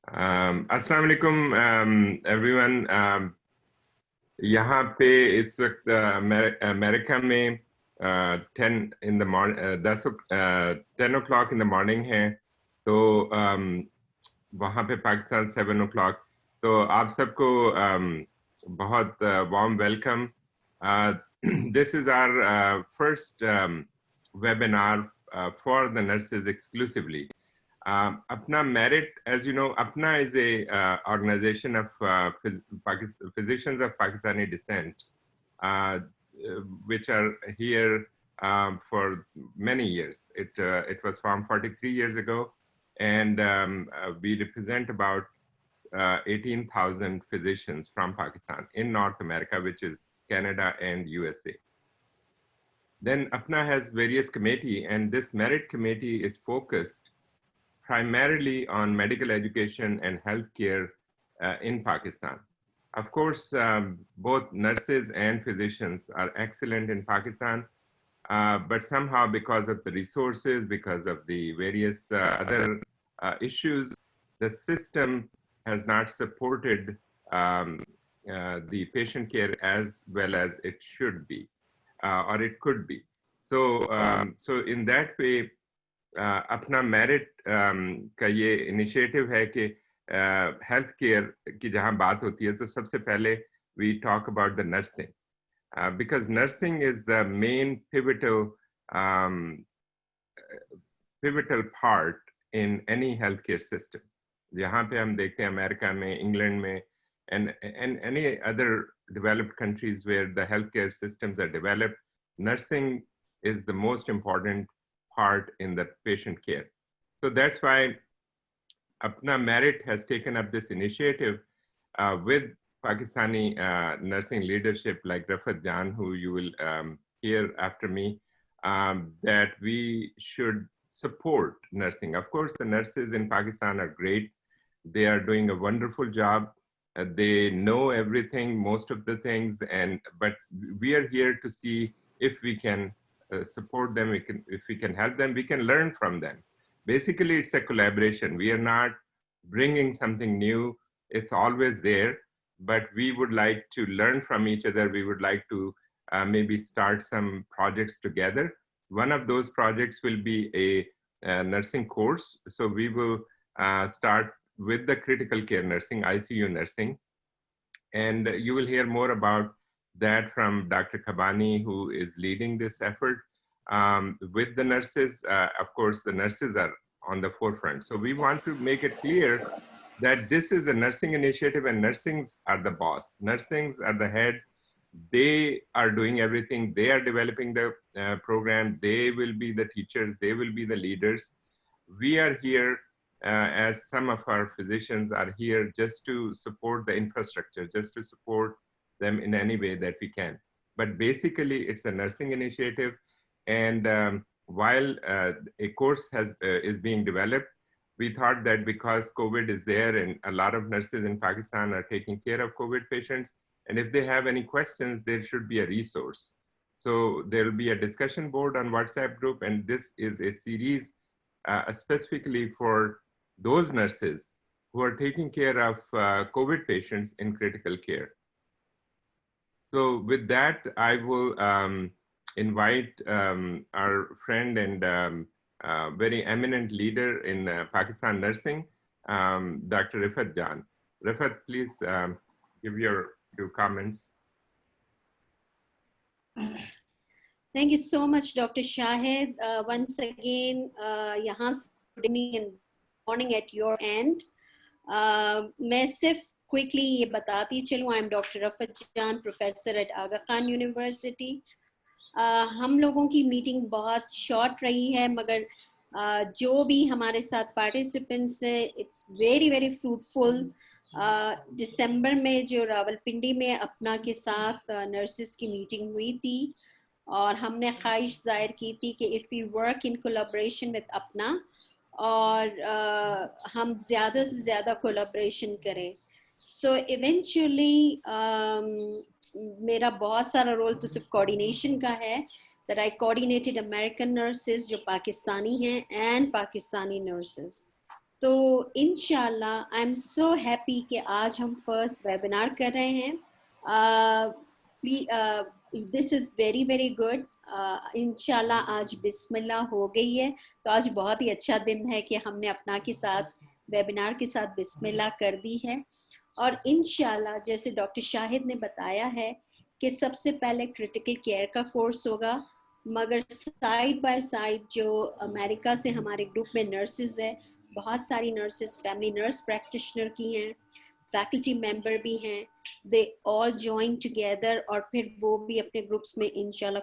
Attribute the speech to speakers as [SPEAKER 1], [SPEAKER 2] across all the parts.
[SPEAKER 1] अस्सलाम वालेकुम एवरीवन। यहाँ पे इस वक्त अमेरिका में 10 in the morning 10 o'clock in the morning है, तो वहाँ पे पाकिस्तान 7 o'clock। तो आप सबको बहुत warm welcome. This is our first webinar for the nurses exclusively. APPNA Merit, as you know, APPNA is a organization of physicians of Pakistani descent, which are here for many years. It was formed 43 years ago, and we represent about 18,000 physicians from Pakistan in North America, which is Canada and USA. Then APPNA has various committees, and this merit committee is focused primarily on medical education and healthcare in Pakistan. Of course, both nurses and physicians are excellent in Pakistan, but somehow because of the resources, because of the various other issues, the system has not supported the patient care as well as it should be, or it could be. So, so in that way, अपना merit का ये initiative है कि health care की जहाँ बात होती है तो सबसे पहले we talk about the nursing, because nursing is the main pivotal part in any health care system. जहाँ पे हम देखते हैं अमेरिका में, इंग्लैंड में, and any other developed countries where the healthcare systems are developed, nursing is the most important part in the patient care. So that's why APPNA Merit has taken up this initiative with Pakistani nursing leadership like Rafat Jan, who you will hear after me, that we should support nursing. Of course, the nurses in Pakistan are great. They are doing a wonderful job. They know everything, most of the things, but we are here to see if we can support them, if we can help them, we can learn from them. Basically, it's a collaboration. We are not bringing something new. It's always there, but we would like to learn from each other. We would like to maybe start some projects together. One of those projects will be a nursing course. So we will start with the critical care nursing, ICU nursing. And you will hear more about that from Dr. Kabani, who is leading this effort with the nurses. Of course, the nurses are on the forefront. So we want to make it clear that this is a nursing initiative and nursings are the boss. Nursings are the head. They are doing everything. They are developing the program. They will be the teachers. They will be the leaders. We are here as some of our physicians are here just to support the infrastructure, just to support them in any way that we can. But basically, it's a nursing initiative. And while a course is being developed, we thought that because COVID is there and a lot of nurses in Pakistan are taking care of COVID patients, and if they have any questions, there should be a resource. So there will be a discussion board on WhatsApp group, and this is a series specifically for those nurses who are taking care of COVID patients in critical care. So with that, I will invite our friend and very eminent leader in Pakistan nursing, Dr. Rafat Jan. Rafat, please give your few comments.
[SPEAKER 2] Thank you so much, Dr. Shahid. Once again, good evening and morning at your end. मैं सिर्फ quickly ये बताती चलूँ, I'm Dr. Rafat Jan, professor at AGACNP University. हम लोगों की meeting बहुत short रही है, मगर जो भी हमारे साथ पार्टिसिपेंट्स है, it's very very fruitful. दिसंबर में जो रावलपिंडी में अपना के साथ नर्सेस की मीटिंग हुई थी और हमने ख्वाहिश जाहिर की थी कि if we work in collaboration with अपना और हम ज़्यादा से ज़्यादा कोलैबोरेशन करें. So eventually मेरा बहुत सारा रोल तो सिर्फ कोऑर्डिनेशन का है, that I coordinated American nurses जो पाकिस्तानी हैं and Pakistani nurses. तो इंशाल्लाह आई एम सो हैप्पी कि आज हम फर्स्ट वेबिनार कर रहे हैं. This is very very good. इंशाल्लाह आज बिस्मिल्लाह हो गई है, तो आज बहुत ही अच्छा दिन है कि हमने अपना के साथ वेबिनार के साथ बिस्मिल्लाह कर दी है. और इंशाल्लाह जैसे डॉक्टर शाहिद ने बताया है कि सबसे पहले क्रिटिकल केयर का कोर्स होगा, मगर साइड बाय साइड जो अमेरिका से हमारे ग्रुप में नर्सेज है, बहुत सारी नर्सेज फैमिली नर्स प्रैक्टिशनर की हैं, फैकल्टी मेंबर भी हैं, दे ऑल जॉइन टुगेदर और फिर वो भी अपने ग्रुप्स में इंशाल्लाह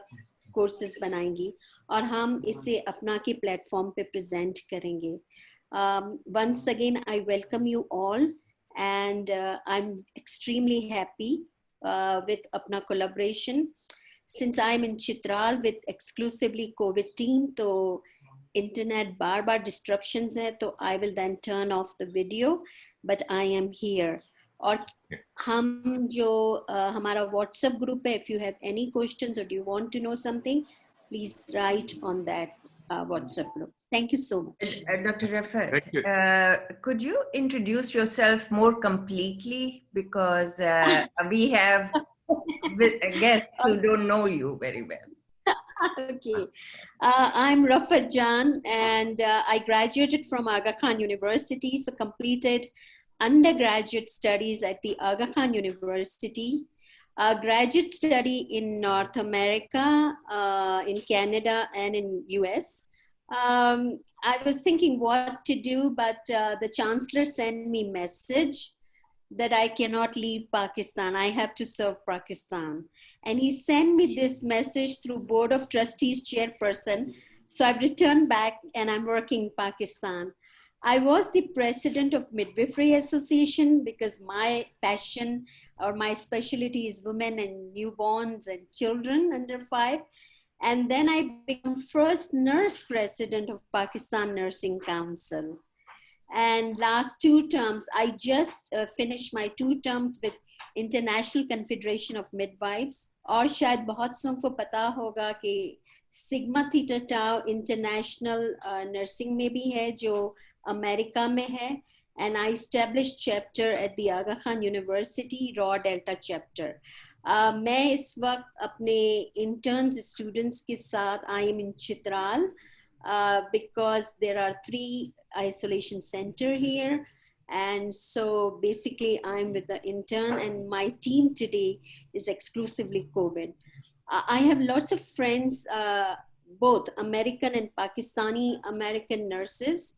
[SPEAKER 2] कोर्सेज बनाएंगी और हम इसे अपना के प्लेटफॉर्म पे प्रेजेंट करेंगे. Once again I welcome you all and I'm extremely happy with apna collaboration. Since I'm in Chitral with exclusively COVID team, तो internet बार disruptions है, तो I will then turn off the video, but I am here. और हम जो हमारा WhatsApp group है, if you have any questions or do you want to know something, please write on that WhatsApp group. Thank you so much.
[SPEAKER 3] Dr. Rafat, could you introduce yourself more completely, because we have guests who don't know you very well.
[SPEAKER 2] Okay. I'm Rafat Jan and I graduated from Aga Khan University, so completed undergraduate studies at the Aga Khan University, graduate study in North America, in Canada and in US. I was thinking what to do, but the chancellor sent me message that I cannot leave Pakistan. I have to serve Pakistan. And he sent me this message through Board of Trustees chairperson. So I've returned back and I'm working in Pakistan. I was the president of Midwifery Association because my passion or my specialty is women and newborns and children under 5. And then I became first nurse president of Pakistan Nursing Council. And last 2 terms, I just finished my 2 terms with International Confederation of Midwives. और शायद बहुत सौ को पता होगा कि sigma theta tau international nursing में भी है जो अमेरिका में है. And I established chapter at the Aga Khan University, Raw Delta chapter. मैं इस वक्त अपने interns students के साथ I am in Chitral because there are 3 isolation center here. And so basically I'm with the intern and my team today is exclusively COVID. I have lots of friends, both American and Pakistani American nurses.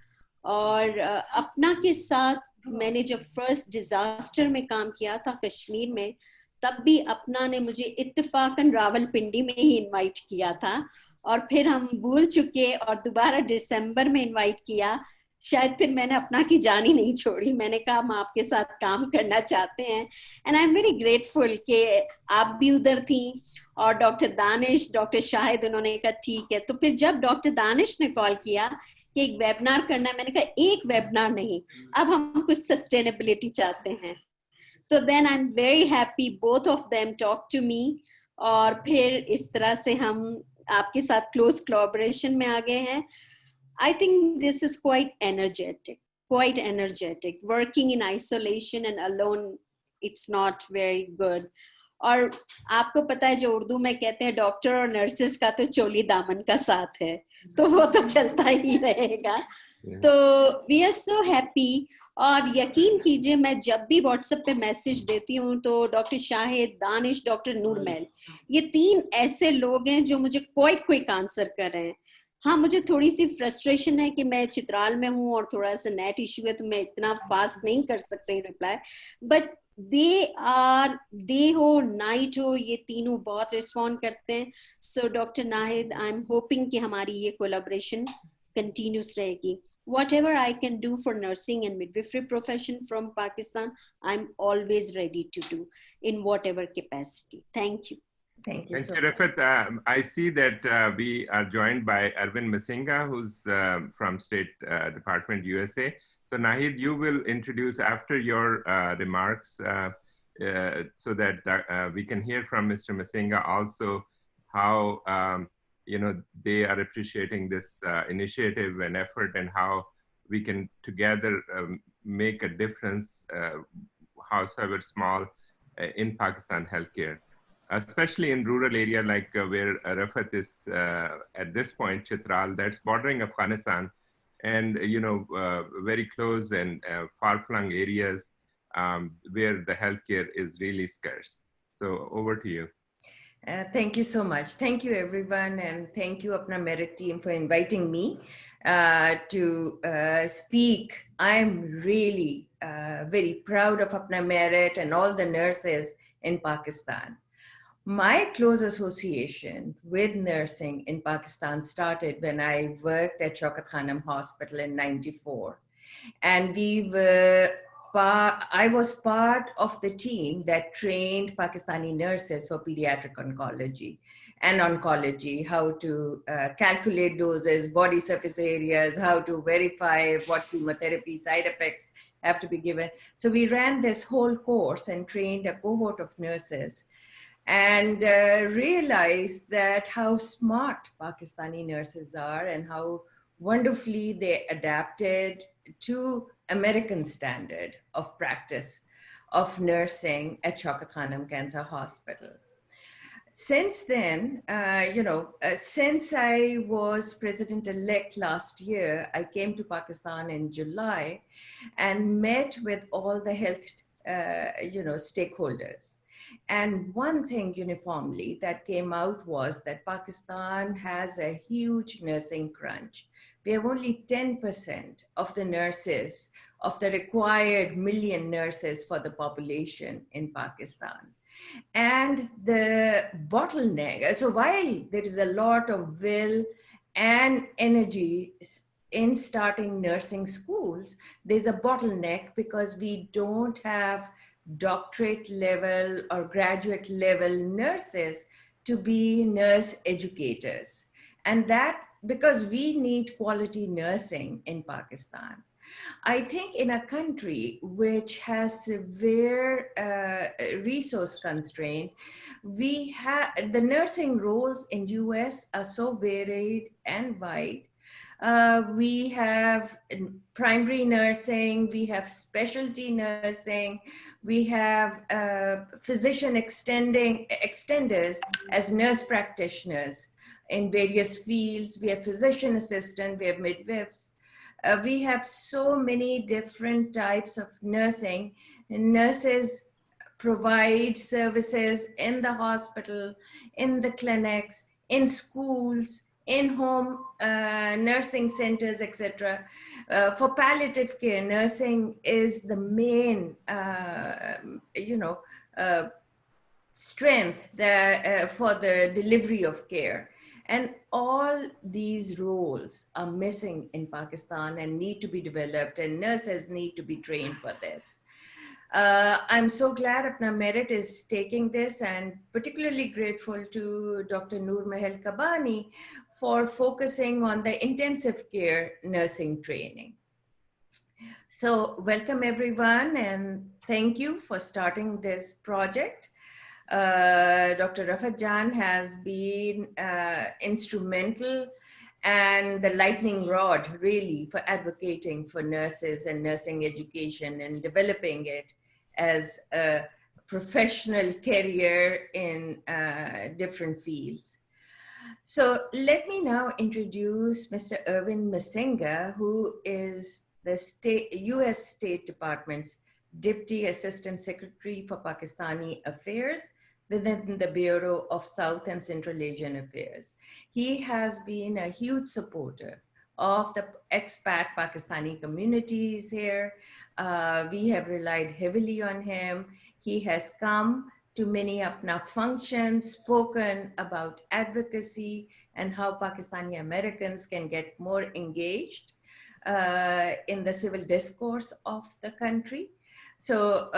[SPEAKER 2] और अपना के साथ मैंने जब first disaster में काम किया था कश्मीर में, तब भी अपना ने मुझे इत्तेफाकन रावलपिंडी में ही इनवाइट किया था और फिर हम भूल चुके और दोबारा दिसंबर में इनवाइट किया. शायद फिर मैंने अपना की जान ही नहीं छोड़ी. मैंने कहा हम आपके साथ काम करना चाहते हैं and I am very grateful कि आप भी उधर थी और डॉक्टर दानिश, डॉक्टर शाहिद, उन्होंने कहा ठीक है. तो फिर जब डॉक्टर दानिश ने कॉल किया कि एक वेबिनार करना है, मैंने कहा एक वेबिनार नहीं, अब हम कुछ सस्टेनेबिलिटी चाहते हैं. तो then I am very happy both of them talk to me और फिर इस तरह से हम आपके साथ क्लोज कोलैबोरेशन में आ गए हैं. I think this is quite energetic. Working in isolation and alone, it's not very good. और आपको पता है जो उर्दू में कहते हैं डॉक्टर और नर्सेस का तो चोली दामन का साथ है, तो वो तो चलता ही रहेगा. तो we are so happy. और यकीन कीजिए मैं जब भी व्हाट्सएप पे मैसेज देती हूँ तो डॉक्टर शाहिद, दानिश, डॉक्टर नूरमहल, ये 3 ऐसे लोग हैं जो मुझे क्विक आंसर कर रहे हैं. हाँ, मुझे थोड़ी सी फ्रस्ट्रेशन है कि मैं चित्राल में हूँ और थोड़ा सा नेट इशू है तो मैं इतना फास्ट नहीं कर सकती रिप्लाई, बट डे हो नाइट हो ये तीनों बहुत रिस्पॉन्ड करते हैं. So doctor Nahid, I am hoping कि हमारी ये कोलैबोरेशन कंटिन्यूस रहेगी. Whatever I can do for nursing and midwifery profession from Pakistan, I'm always ready to do in whatever capacity. Thank you.
[SPEAKER 3] Thank you so
[SPEAKER 1] much. Rafat, I see that we are joined by Arvind Masinga, who's from State Department, USA. So Naheed, you will introduce after your remarks so that we can hear from Mr. Masinga also how they are appreciating this initiative and effort and how we can together make a difference, howsoever small, in Pakistan healthcare, especially in rural area like where Rafat is at this point, Chitral, that's bordering Afghanistan, and very close and far-flung areas where the healthcare is really scarce. So over to you.
[SPEAKER 3] Thank you so much. Thank you, everyone. And thank you, APPNA Merit team, for inviting me to speak. I'm really very proud of APPNA Merit and all the nurses in Pakistan. My close association with nursing in Pakistan started when I worked at Shaukat Khanum Hospital in '94. And I was part of the team that trained Pakistani nurses for pediatric oncology and oncology, how to calculate doses, body surface areas, how to verify what chemotherapy side effects have to be given. So we ran this whole course and trained a cohort of nurses, and realized that how smart Pakistani nurses are and how wonderfully they adapted to American standard of practice of nursing at Shaukat Khanum Cancer Hospital. Since then, since I was president-elect last year, I came to Pakistan in July and met with all the health stakeholders. And one thing uniformly that came out was that Pakistan has a huge nursing crunch. We have only 10% of the nurses, of the required million nurses for the population in Pakistan. And the bottleneck, so while there is a lot of will and energy in starting nursing schools, there's a bottleneck because we don't have doctorate level or graduate level nurses to be nurse educators. And that because we need quality nursing in Pakistan. I think in a country which has severe resource constraint, the nursing roles in US are so varied and wide. We have primary nursing, we have specialty nursing, we have physician extenders as nurse practitioners in various fields. We have physician assistant, we have midwives. We have so many different types of nursing. Nurses provide services in the hospital, in the clinics, in schools, in-home nursing centers, etc. For palliative care, nursing is the main, strength for the delivery of care. And all these roles are missing in Pakistan and need to be developed, and nurses need to be trained for this. I'm so glad APPNA Merit is taking this, and particularly grateful to Dr. Noormahal Kabani for focusing on the intensive care nursing training. So welcome everyone, and thank you for starting this project. Dr. Rafat Jan has been instrumental and the lightning rod really for advocating for nurses and nursing education and developing it as a professional career in different fields. So let me now introduce Mr. Erwin Masinga, who is the US State Department's Deputy Assistant Secretary for Pakistani Affairs within the Bureau of South and Central Asian Affairs. He has been a huge supporter of the expat Pakistani communities here. We have relied heavily on him. He has come to many APPNA functions, spoken about advocacy and how Pakistani Americans can get more engaged in the civil discourse of the country. So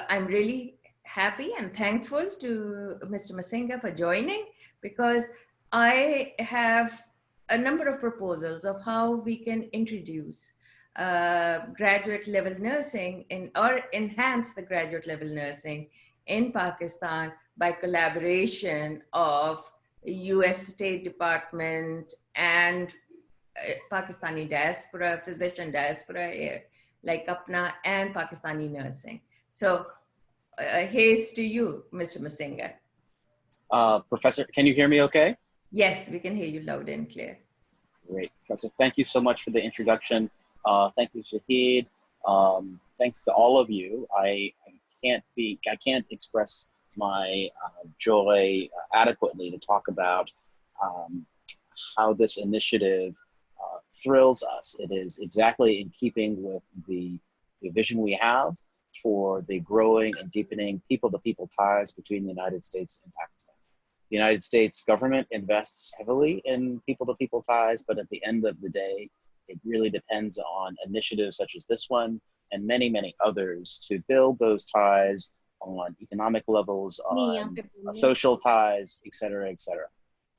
[SPEAKER 3] I'm really happy and thankful to Mr. Masinga for joining, because I have a number of proposals of how we can introduce graduate level nursing or enhance the graduate level nursing in Pakistan by collaboration of US State Department and Pakistani diaspora, physician diaspora here, like APPNA and Pakistani nursing. So here's to you, Mr. Masinga.
[SPEAKER 4] Professor, can you hear me okay?
[SPEAKER 3] Yes, we can hear you loud and clear.
[SPEAKER 4] Great, Professor. Thank you so much for the introduction. Thank you, Shahid. Thanks to all of you. I can't express my joy adequately to talk about how this initiative thrills us. It is exactly in keeping with the vision we have for the growing and deepening people-to-people ties between the United States and Pakistan. The United States government invests heavily in people-to-people ties, but at the end of the day, it really depends on initiatives such as this one and many, many others to build those ties on economic levels, on social ties, et cetera, et cetera.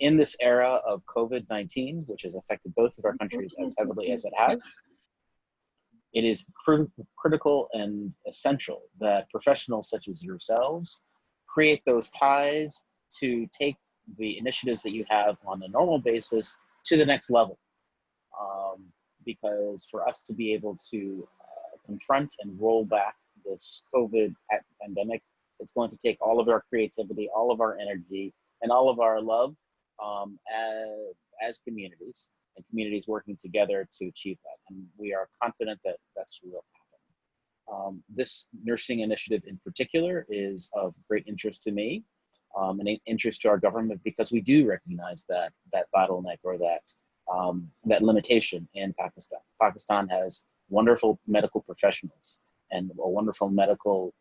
[SPEAKER 4] In this era of COVID-19, which has affected both of our countries as heavily as it has, it is critical and essential that professionals such as yourselves create those ties to take the initiatives that you have on a normal basis to the next level. Because for us to be able to confront and roll back this COVID pandemic, it's going to take all of our creativity, all of our energy, and all of our love as communities, and communities working together to achieve that. And we are confident that that's will happen. This nursing initiative in particular is of great interest to me. And interest to our government because we do recognize that bottleneck or that limitation in Pakistan. Pakistan has wonderful medical professionals and a wonderful medical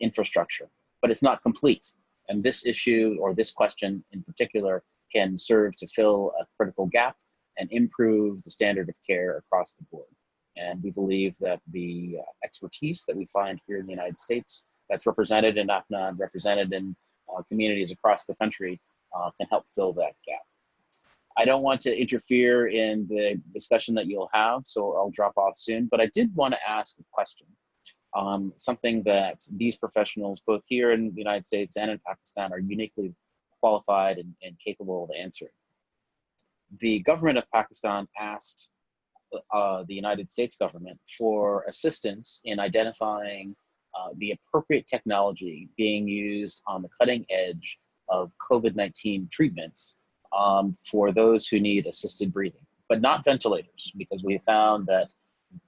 [SPEAKER 4] infrastructure, but it's not complete. And this issue or this question in particular can serve to fill a critical gap and improve the standard of care across the board. And we believe that the expertise that we find here in the United States that's represented in APPNA and represented in communities across the country can help fill that gap. I don't want to interfere in the discussion that you'll have, so I'll drop off soon, but I did want to ask a question, something that these professionals, both here in the United States and in Pakistan, are uniquely qualified and capable of answering. The government of Pakistan asked the United States government for assistance in identifying the appropriate technology being used on the cutting edge of COVID-19 treatments for those who need assisted breathing, but not ventilators, because we found that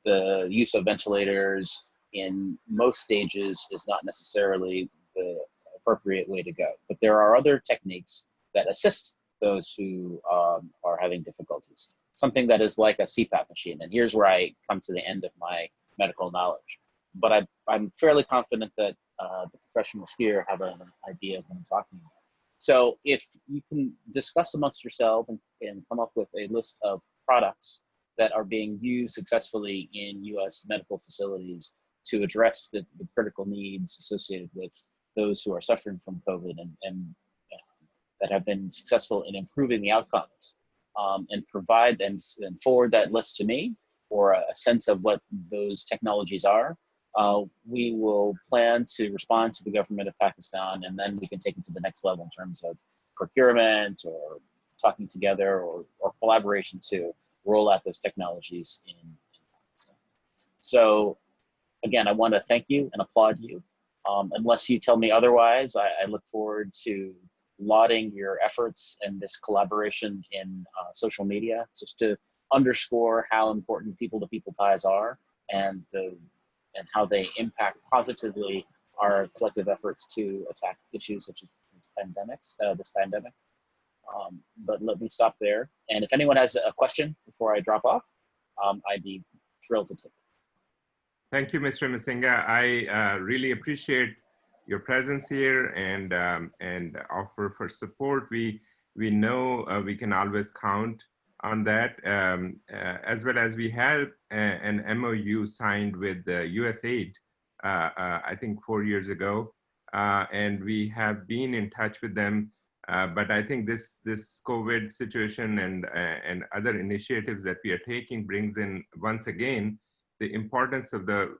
[SPEAKER 4] the use of ventilators in most stages is not necessarily the appropriate way to go. But there are other techniques that assist those who are having difficulties. Something that is like a CPAP machine. And here's where I come to the end of my medical knowledge. But I'm fairly confident that the professionals here have an idea of what I'm talking about. So if you can discuss amongst yourselves and come up with a list of products that are being used successfully in US medical facilities to address the critical needs associated with those who are suffering from COVID and that have been successful in improving the outcomes, and provide and forward that list to me for a sense of what those technologies are, we will plan to respond to the government of Pakistan, and then we can take it to the next level in terms of procurement or talking together or collaboration to roll out those technologies in Pakistan. So again, I want to thank you and applaud you. Unless you tell me otherwise, I look forward to lauding your efforts and this collaboration in social media, just to underscore how important people-to-people ties are and how they impact positively our collective efforts to attack issues such as this pandemic. But let me stop there. And if anyone has a question before I drop off, I'd be thrilled to take it.
[SPEAKER 1] Thank you, Mr. Masinga. I really appreciate your presence here and offer for support. We know we can always count on that, as well as we have an MOU signed with USAID, I think 4 years ago, and we have been in touch with them. But I think this COVID situation and other initiatives that we are taking brings in once again the importance of the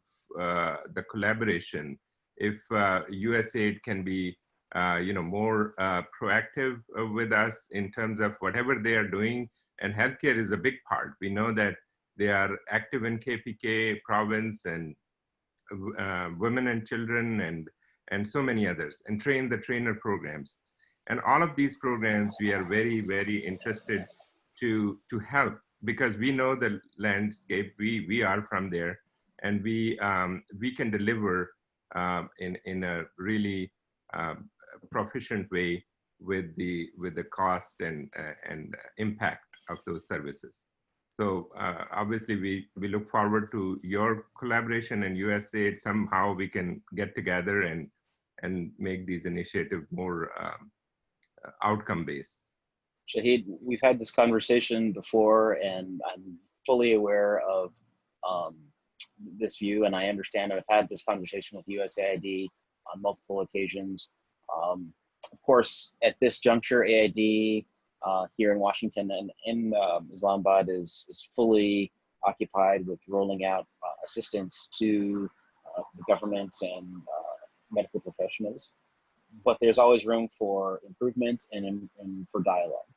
[SPEAKER 1] collaboration. If USAID can be more proactive with us in terms of whatever they are doing and healthcare is a big part. We know that they are active in KPK province and women and children and so many others, and train the trainer programs. And all of these programs, we are very, very interested to help, because we know the landscape, we are from there, and we can deliver in a really proficient way with the cost and impact of those services. So obviously we look forward to your collaboration, and USAID, somehow we can get together and make these initiatives more outcome-based.
[SPEAKER 4] Shahid, we've had this conversation before, and I'm fully aware of this view, and I understand I've had this conversation with USAID on multiple occasions. Of course, at this juncture, AID here in Washington and in Islamabad is fully occupied with rolling out assistance to the government and medical professionals. But there's always room for improvement and for dialogue.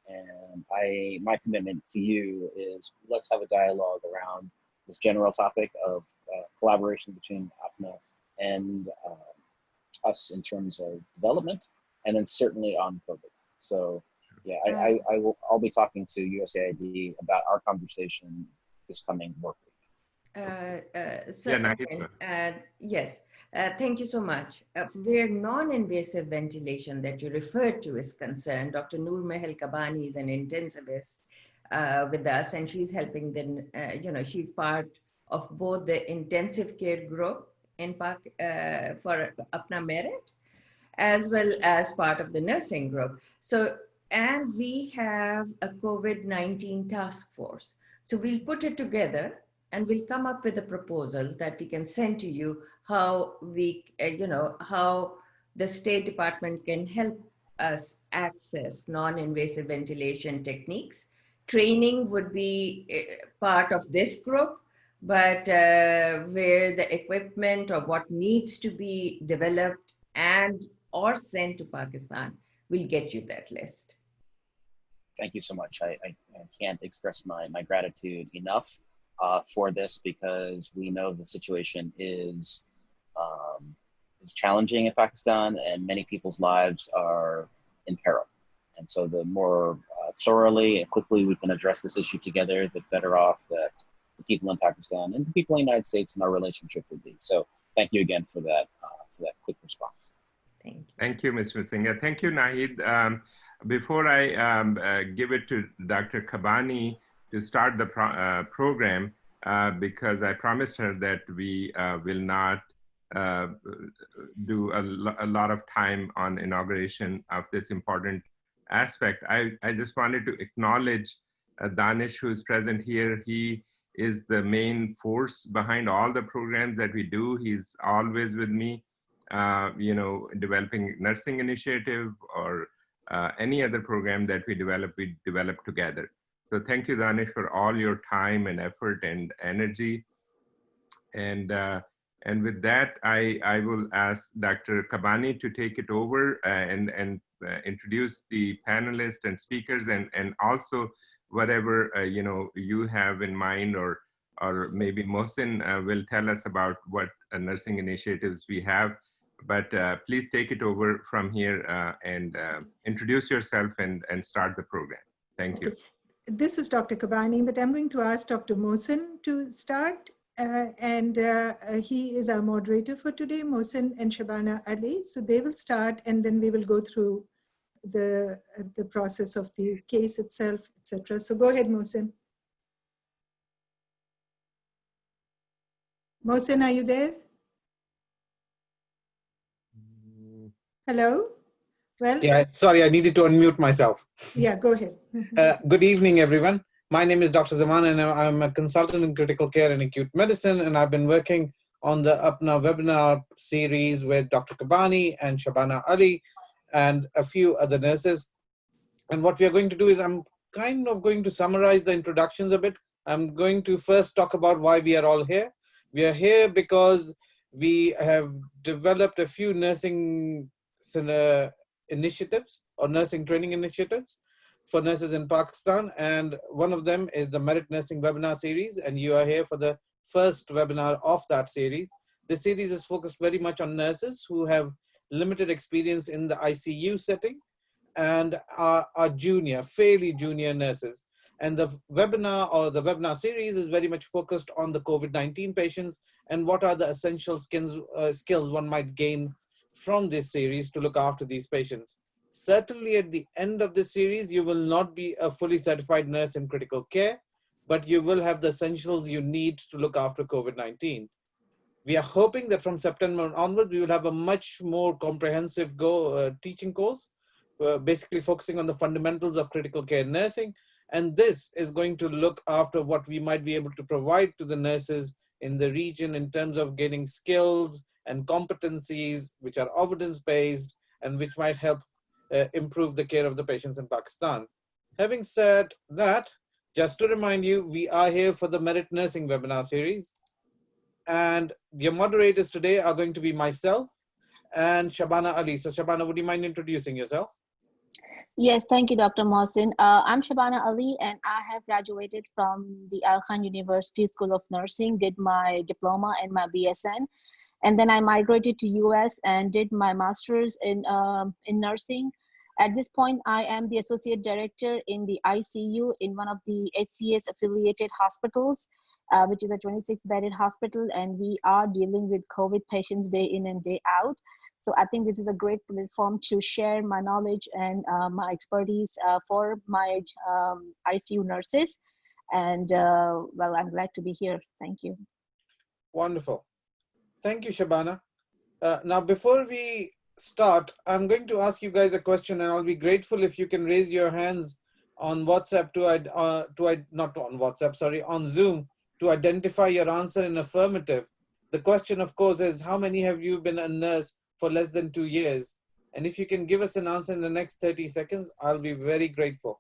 [SPEAKER 4] And my commitment to you is, let's have a dialogue around this general topic of collaboration between APPNA and us in terms of development, and then certainly on COVID. So yeah, I'll be talking to USAID about our conversation this coming work week.
[SPEAKER 3] Yes, thank you so much. Where non-invasive ventilation that you referred to is concerned, Dr. Noormahal Kabani is an intensivist with us, and she's helping them, she's part of both the intensive care group in for APPNA Merit, as well as part of the nursing group. So, and we have a COVID-19 task force. So we'll put it together and we'll come up with a proposal that we can send to you, how we, how the State Department can help us access non-invasive ventilation techniques. Training would be part of this group, but where the equipment or what needs to be developed and or sent to Pakistan, we'll get you that list.
[SPEAKER 4] Thank you so much. I can't express my gratitude enough for this, because we know the situation is challenging in Pakistan, and many people's lives are in peril. And so the more thoroughly and quickly we can address this issue together, the better off that the people in Pakistan and the people in the United States and our relationship would be. So thank you again for that quick response.
[SPEAKER 3] Thank you.
[SPEAKER 1] Thank you, Mr. Singha. Thank you, Naheed. Before I give it to Dr. Kabani to start the program, because I promised her that we will not do a lot of time on inauguration of this important aspect. I just wanted to acknowledge Danish, who's present here. He is the main force behind all the programs that we do. He's always with me, developing nursing initiative or any other program that we develop together. So thank you, Danish, for all your time and effort and energy. And with that, I will ask Dr. Kabani to take it over and introduce the panelists and speakers, and also whatever you have in mind, or maybe Mohsin will tell us about what nursing initiatives we have. But please take it over from here and introduce yourself and start the program. Thank you.
[SPEAKER 5] This is Dr. Kabani, but I'm going to ask Dr. Mohsin to start. He is our moderator for today, Mohsin and Shabana Ali. So they will start, and then we will go through the process of the case itself, etc. So go ahead, Mohsin. Mohsin, are you there? Hello? Well,
[SPEAKER 6] yeah, sorry, I needed to unmute myself.
[SPEAKER 5] Yeah, go ahead.
[SPEAKER 6] Good evening, everyone. My name is Dr. Zaman, and I'm a consultant in critical care and acute medicine, and I've been working on the APPNA webinar series with Dr. Kabani and Shabana Ali and a few other nurses. And what we are going to do is, I'm kind of going to summarize the introductions a bit. I'm going to first talk about why we are all here. We are here because we have developed a few nursing initiatives or nursing training initiatives for nurses in Pakistan, and one of them is the Merit Nursing webinar series, and you are here for the first webinar of that series. This series is focused very much on nurses who have limited experience in the ICU setting and are junior, fairly junior nurses. And the webinar series is very much focused on the COVID-19 patients and what are the essential skills one might gain from this series to look after these patients. Certainly at the end of this series, you will not be a fully certified nurse in critical care, but you will have the essentials you need to look after COVID-19. We are hoping that from September onwards, we will have a much more comprehensive teaching course, basically focusing on the fundamentals of critical care nursing. And this is going to look after what we might be able to provide to the nurses in the region in terms of gaining skills and competencies which are evidence-based and which might help improve the care of the patients in Pakistan. Having said that, just to remind you, we are here for the Merit Nursing webinar series. And your moderators today are going to be myself and Shabana Ali. So Shabana, would you mind introducing yourself?
[SPEAKER 7] Yes, thank you, Dr. Mohsin. I'm Shabana Ali, and I have graduated from the Al Khan University School of Nursing, did my diploma and my BSN, and then I migrated to US and did my master's in nursing. At this point, I am the associate director in the ICU in one of the HCS affiliated hospitals, which is a 26-bedded hospital, and we are dealing with COVID patients day in and day out. So I think this is a great platform to share my knowledge and my expertise for my ICU nurses. And well, I'm glad to be here. Thank you.
[SPEAKER 6] Wonderful. Thank you, Shabana. Now, before we start, I'm going to ask you guys a question, and I'll be grateful if you can raise your hands on WhatsApp on Zoom to identify your answer in affirmative. The question, of course, is how many have you been a nurse for less than 2 years? And if you can give us an answer in the next 30 seconds, I'll be very grateful.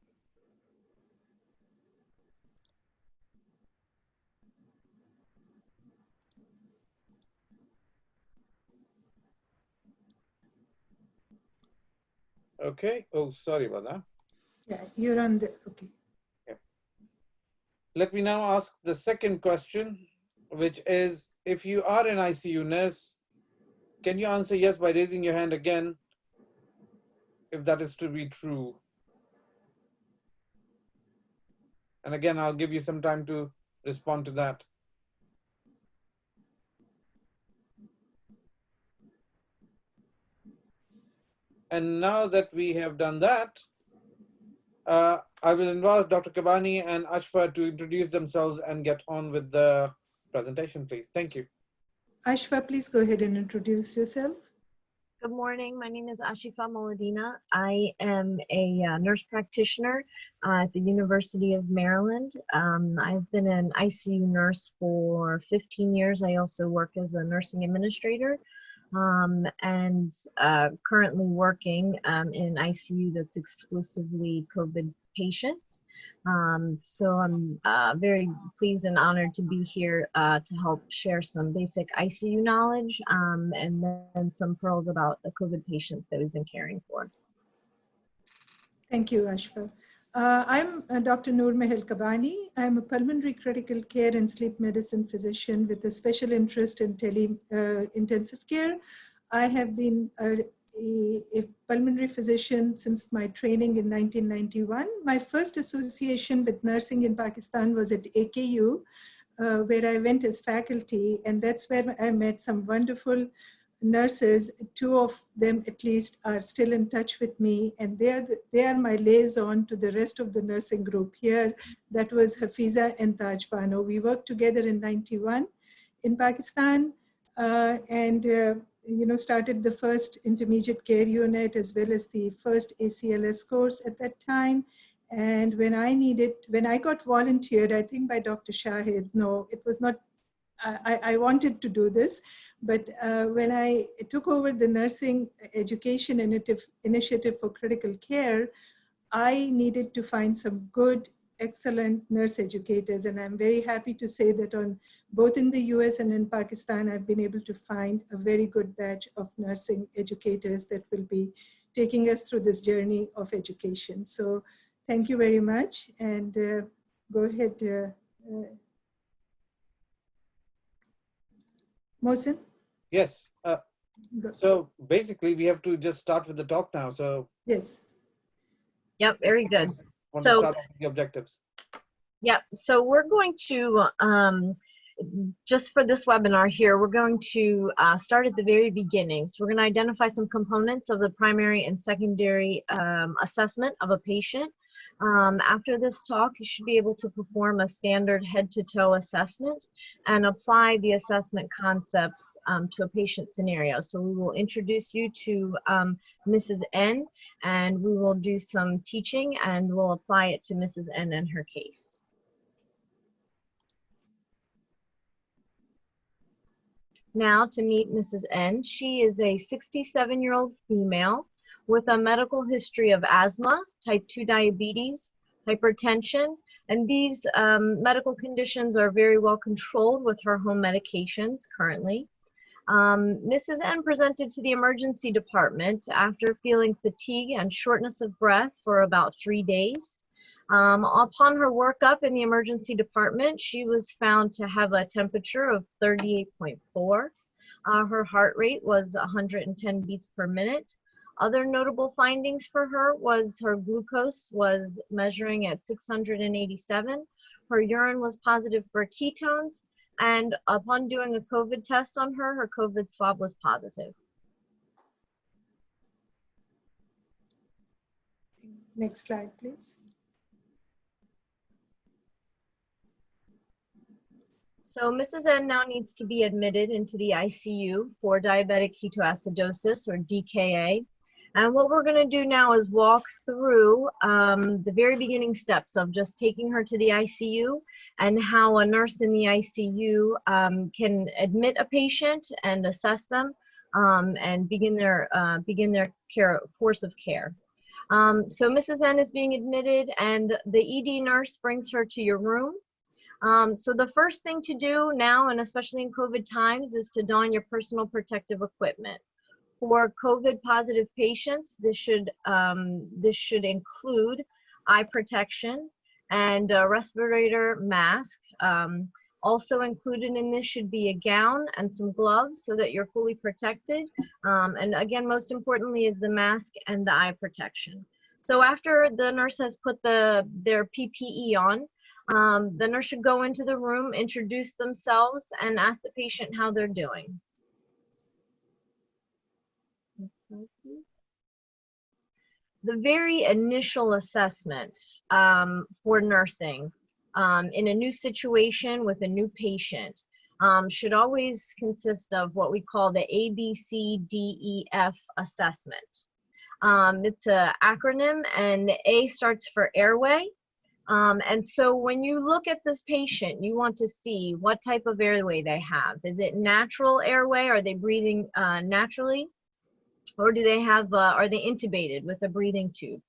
[SPEAKER 6] Okay. Oh, sorry about that.
[SPEAKER 5] Yeah, you're on the, okay.
[SPEAKER 6] Yeah. Let me now ask the second question, which is, if you are an ICU nurse, can you answer yes by raising your hand again, if that is to be true? And again, I'll give you some time to respond to that. And now that we have done that, I will invite Dr. Kabani and Ashifa to introduce themselves and get on with the presentation, please. Thank you.
[SPEAKER 5] Ashifa, please go ahead and introduce yourself.
[SPEAKER 8] Good morning. My name is Ashifa Moledina. I am a nurse practitioner at the University of Maryland. I've been an ICU nurse for 15 years. I also work as a nursing administrator and currently working in ICU that's exclusively COVID patients. So I'm very pleased and honored to be here to help share some basic ICU knowledge and then some pearls about the COVID patients that we've been caring for.
[SPEAKER 5] Thank you, Ashifa. I'm Dr. Noormahal Kabani. I'm a pulmonary critical care and sleep medicine physician with a special interest in tele-intensive care. I have been a pulmonary physician since my training in 1991. My first association with nursing in Pakistan was at AKU, where I went as faculty, and that's where I met some wonderful nurses. Two of them at least are still in touch with me, and they are my liaison to the rest of the nursing group here. That was Hafiza and Taj Bano. We worked together in 91 in Pakistan, started the first intermediate care unit as well as the first ACLS course at that time. And when I got volunteered, I think by Dr. Shahid, no, it was not, I wanted to do this, but when I took over the nursing education initiative for critical care, I needed to find some good, excellent nurse educators. And I'm very happy to say that both in the US and in Pakistan, I've been able to find a very good batch of nursing educators that will be taking us through this journey of education. So Thank you very much. And go ahead, Mohsin.
[SPEAKER 6] Yes. So basically, we have to just start with the talk now. So
[SPEAKER 5] yes.
[SPEAKER 8] Yep, very good.
[SPEAKER 6] Want to start with the objectives.
[SPEAKER 8] Yep. So we're going to just for this webinar here, we're going to start at the very beginning. So we're going to identify some components of the primary and secondary assessment of a patient. After this talk, you should be able to perform a standard head-to-toe assessment and apply the assessment concepts to a patient scenario. So we will introduce you to Mrs. N, and we will do some teaching, and we'll apply it to Mrs. N and her case. Now to meet Mrs. N. She is a 67-year-old female with a medical history of asthma, type 2 diabetes, hypertension, and these medical conditions are very well controlled with her home medications currently. Mrs. N presented to the emergency department after feeling fatigue and shortness of breath for about 3 days. Upon her workup in the emergency department, she was found to have a temperature of 38.4. Her heart rate was 110 beats per minute. Other notable findings for her was her glucose was measuring at 687. Her urine was positive for ketones, and upon doing a COVID test on her, her COVID swab was positive.
[SPEAKER 5] Next slide, please.
[SPEAKER 8] So Mrs. N now needs to be admitted into the ICU for diabetic ketoacidosis, or DKA. And what we're going to do now is walk through the very beginning steps of just taking her to the ICU and how a nurse in the ICU can admit a patient and assess them and begin their course of care. So Mrs. N is being admitted, and the ED nurse brings her to your room. So the first thing to do now, and especially in COVID times, is to don your personal protective equipment. For COVID positive patients, this should include eye protection and a respirator mask. Also included in this should be a gown and some gloves so that you're fully protected. And again, most importantly is the mask and the eye protection. So after the nurse has put their PPE on, the nurse should go into the room, introduce themselves, and ask the patient how they're doing. Next slide, please. The very initial assessment for nursing in a new situation with a new patient should always consist of what we call the ABCDEF assessment. It's an acronym, and the A starts for airway. And so when you look at this patient, you want to see what type of airway they have. Is it natural airway? Are they breathing naturally? Or do they have, are they intubated with a breathing tube?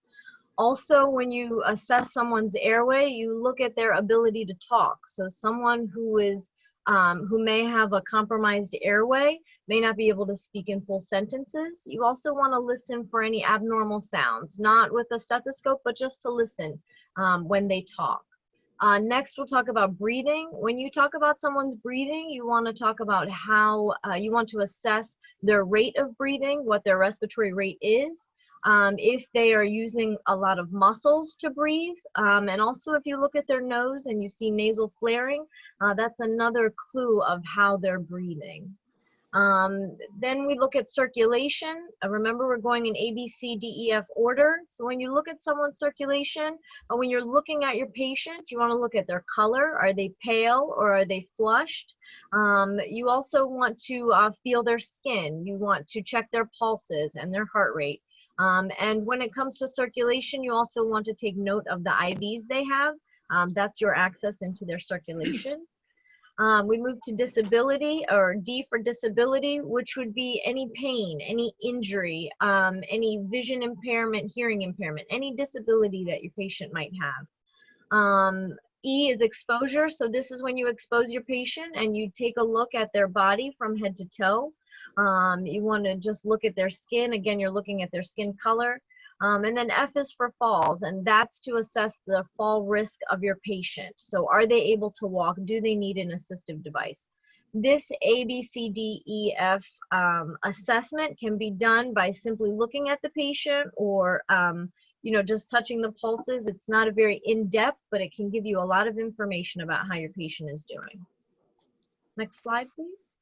[SPEAKER 8] Also, when you assess someone's airway, you look at their ability to talk. So someone who may have a compromised airway may not be able to speak in full sentences. You also want to listen for any abnormal sounds, not with a stethoscope, but just to listen when they talk. Next, we'll talk about breathing. When you talk about someone's breathing, you want to talk about how you want to assess their rate of breathing, what their respiratory rate is, if they are using a lot of muscles to breathe, and also if you look at their nose and you see nasal flaring, that's another clue of how they're breathing. Then we look at circulation. Remember, we're going in A, B, C, D, E, F order. So when you look at someone's circulation, or when you're looking at your patient, you want to look at their color. Are they pale or are they flushed? You also want to feel their skin. You want to check their pulses and their heart rate. And when it comes to circulation, you also want to take note of the IVs they have. That's your access into their circulation. We move to disability, or D for disability, which would be any pain, any injury, any vision impairment, hearing impairment, any disability that your patient might have. E is exposure. So this is when you expose your patient and you take a look at their body from head to toe. You want to just look at their skin. Again, you're looking at their skin color. And then F is for falls, and that's to assess the fall risk of your patient. So are they able to walk? Do they need an assistive device? This ABCDEF assessment can be done by simply looking at the patient or you know, just touching the pulses. It's not a very in-depth, but it can give you a lot of information about how your patient is doing. Next slide, please.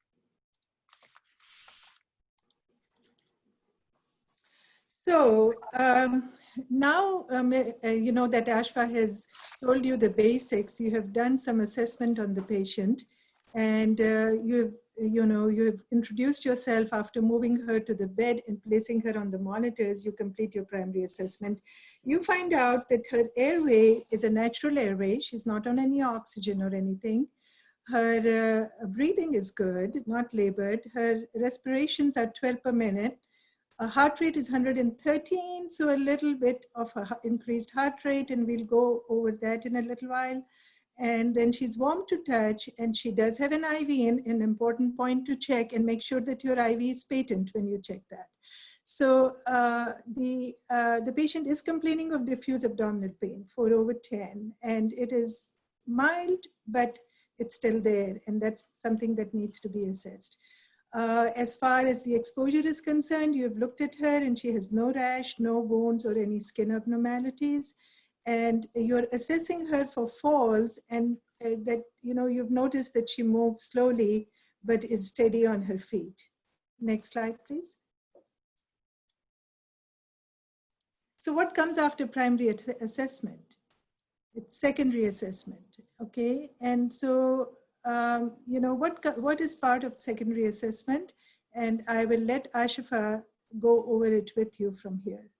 [SPEAKER 5] So now, you know that Ashfa has told you the basics. You have done some assessment on the patient, and you've introduced yourself after moving her to the bed and placing her on the monitors. You complete your primary assessment. You find out that her airway is a natural airway. She's not on any oxygen or anything. Her breathing is good, not labored. Her respirations are 12 per minute. Heart rate is 113, so a little bit of a increased heart rate, and we'll go over that in a little while. And then she's warm to touch, and she does have an IV in, an important point to check and make sure that your IV is patent when you check that. So the patient is complaining of diffuse abdominal pain, 4/10, and it is mild, but it's still there, and that's something that needs to be assessed. As far as the exposure is concerned, you've looked at her and she has no rash, no wounds or any skin abnormalities. And you're assessing her for falls, and that, you know, you've noticed that she moves slowly, but is steady on her feet. Next slide, please. So what comes after primary assessment? It's secondary assessment, okay? And so, you know, what is part of secondary assessment? And I will let Ashifa go over it with you from here.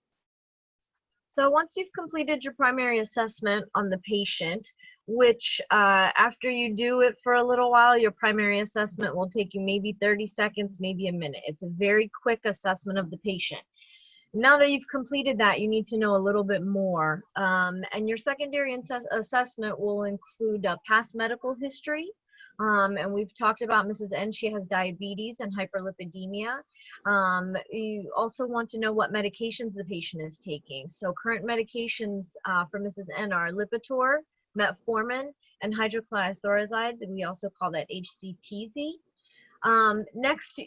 [SPEAKER 8] So once you've completed your primary assessment on the patient, which after you do it for a little while, your primary assessment will take you maybe 30 seconds, maybe a minute. It's a very quick assessment of the patient. Now that you've completed that, you need to know a little bit more. And your secondary assessment will include past medical history. And we've talked about Mrs. N, she has diabetes and hyperlipidemia. You also want to know what medications the patient is taking. So current medications for Mrs. N are Lipitor, metformin, and hydrochlorothiazide. We also call that HCTZ. Next,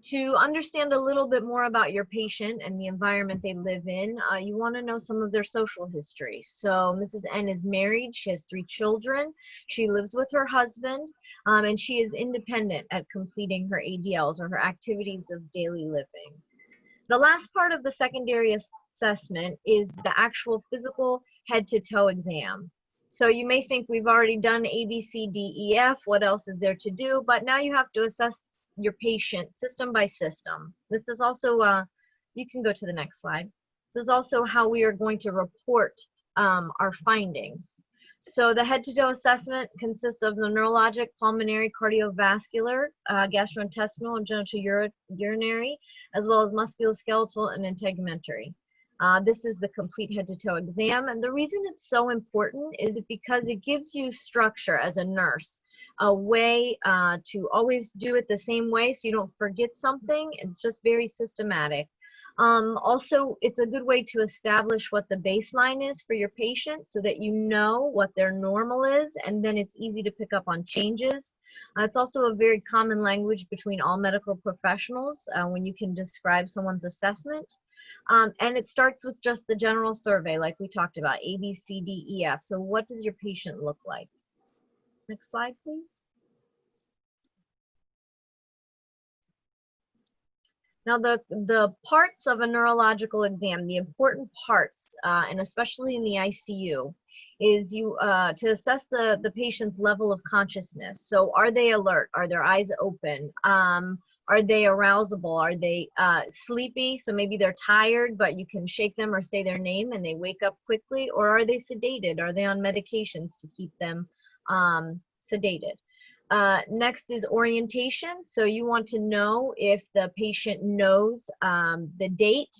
[SPEAKER 8] to understand a little bit more about your patient and the environment they live in, you want to know some of their social history. So Mrs. N is married, she has 3 children, she lives with her husband, and she is independent at completing her ADLs or her activities of daily living. The last part of the secondary assessment is the actual physical head-to-toe exam. So you may think we've already done A, B, C, D, E, F, what else is there to do? But now you have to assess your patient system by system. This is also, you can go to the next slide. This is also how we are going to report our findings. So the head-to-toe assessment consists of the neurologic, pulmonary, cardiovascular, gastrointestinal, and genitourinary, as well as musculoskeletal and integumentary. This is the complete head-to-toe exam, and the reason it's so important is because it gives you structure as a nurse, a way to always do it the same way so you don't forget something. It's just very systematic. Also, it's a good way to establish what the baseline is for your patient so that you know what their normal is, and then it's easy to pick up on changes. It's also a very common language between all medical professionals when you can describe someone's assessment. And it starts with just the general survey like we talked about, A, B, C, D, E, F. So what does your patient look like? Next slide, please. Now the parts of a neurological exam, the important parts, and especially in the ICU, is you to assess the patient's level of consciousness. So are they alert? Are their eyes open? Are they arousable? Are they sleepy? So maybe they're tired, but you can shake them or say their name and they wake up quickly. Or are they sedated? Are they on medications to keep them sedated? Next is orientation. So you want to know if the patient knows the date,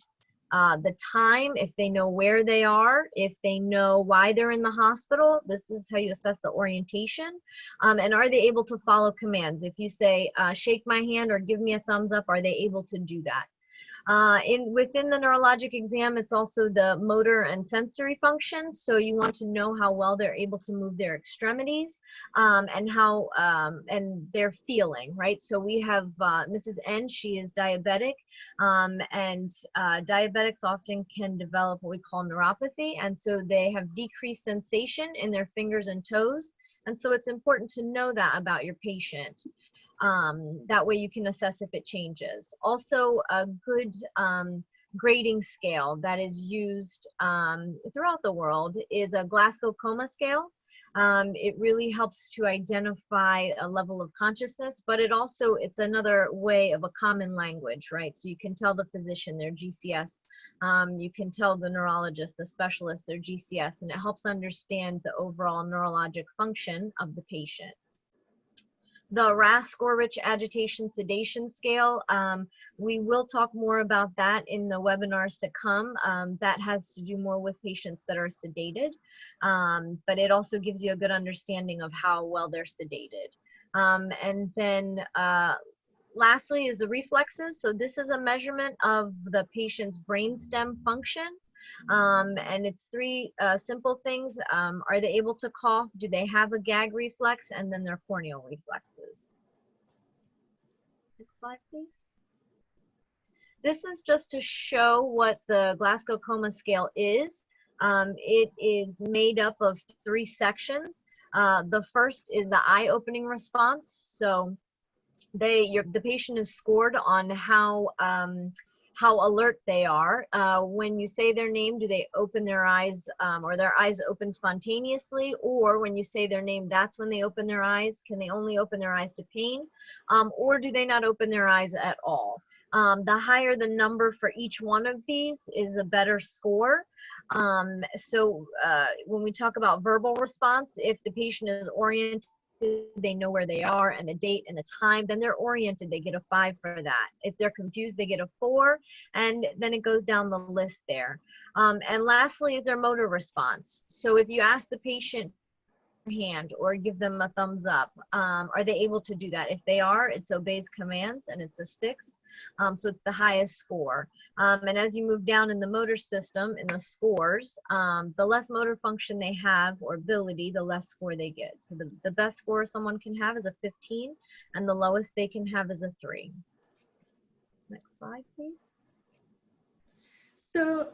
[SPEAKER 8] the time, if they know where they are, if they know why they're in the hospital. This is how you assess the orientation. And are they able to follow commands? If you say, shake my hand or give me a thumbs up, are they able to do that? Within the neurologic exam, it's also the motor and sensory functions. So you want to know how well they're able to move their extremities, and how and they're feeling, right? So we have Mrs. N. She is diabetic, and diabetics often can develop what we call neuropathy, and so they have decreased sensation in their fingers and toes. And so it's important to know that about your patient. That way you can assess if it changes. Also, a good grading scale that is used throughout the world is a Glasgow Coma Scale. It really helps to identify a level of consciousness, but it's another way of a common language, right? So you can tell the physician their GCS, you can tell the neurologist, the specialist, their GCS, and it helps understand the overall neurologic function of the patient. The RAS score-rich agitation sedation scale, we will talk more about that in the webinars to come. That has to do more with patients that are sedated, but it also gives you a good understanding of how well they're sedated. And then lastly is the reflexes. So this is a measurement of the patient's brainstem function. And it's three simple things. Are they able to cough? Do they have a gag reflex? And then their corneal reflexes. Next slide, please. This is just to show what the Glasgow Coma Scale is. It is made up of 3 sections. The first is the eye-opening response. So the patient is scored on how alert they are. When you say their name, do they open their eyes, or their eyes open spontaneously? Or when you say their name, that's when they open their eyes? Can they only open their eyes to pain? Or do they not open their eyes at all? The higher the number for each one of these is a better score. So when we talk about verbal response, if the patient is oriented, they know where they are and the date and the time, then they're oriented, they get a 5 for that. If they're confused, they get a 4, and then it goes down the list there. And lastly is their motor response. So if you ask the patient hand or give them a thumbs up, are they able to do that? If they are, it's obeys commands, and it's a 6. So it's the highest score. And as you move down in the motor system, in the scores, the less motor function they have or ability, the less score they get. So the best score someone can have is a 15, and the lowest they can have is a 3. Next slide, please.
[SPEAKER 5] So,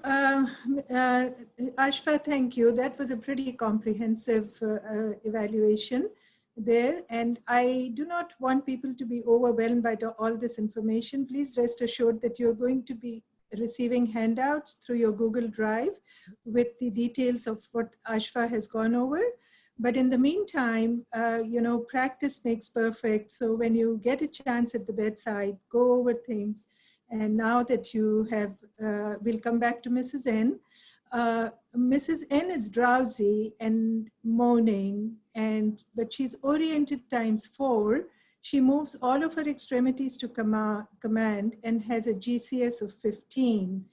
[SPEAKER 5] Ashifa, thank you. That was a pretty comprehensive evaluation there. And I do not want people to be overwhelmed by all this information. Please rest assured that you're going to be receiving handouts through your Google Drive with the details of what Ashifa has gone over. But in the meantime, practice makes perfect. So when you get a chance at the bedside, go over things. And now that you have, we'll come back to Mrs. N. Mrs. N is drowsy and moaning, but she's oriented ×4. She moves all of her extremities to command and has a GCS of 15.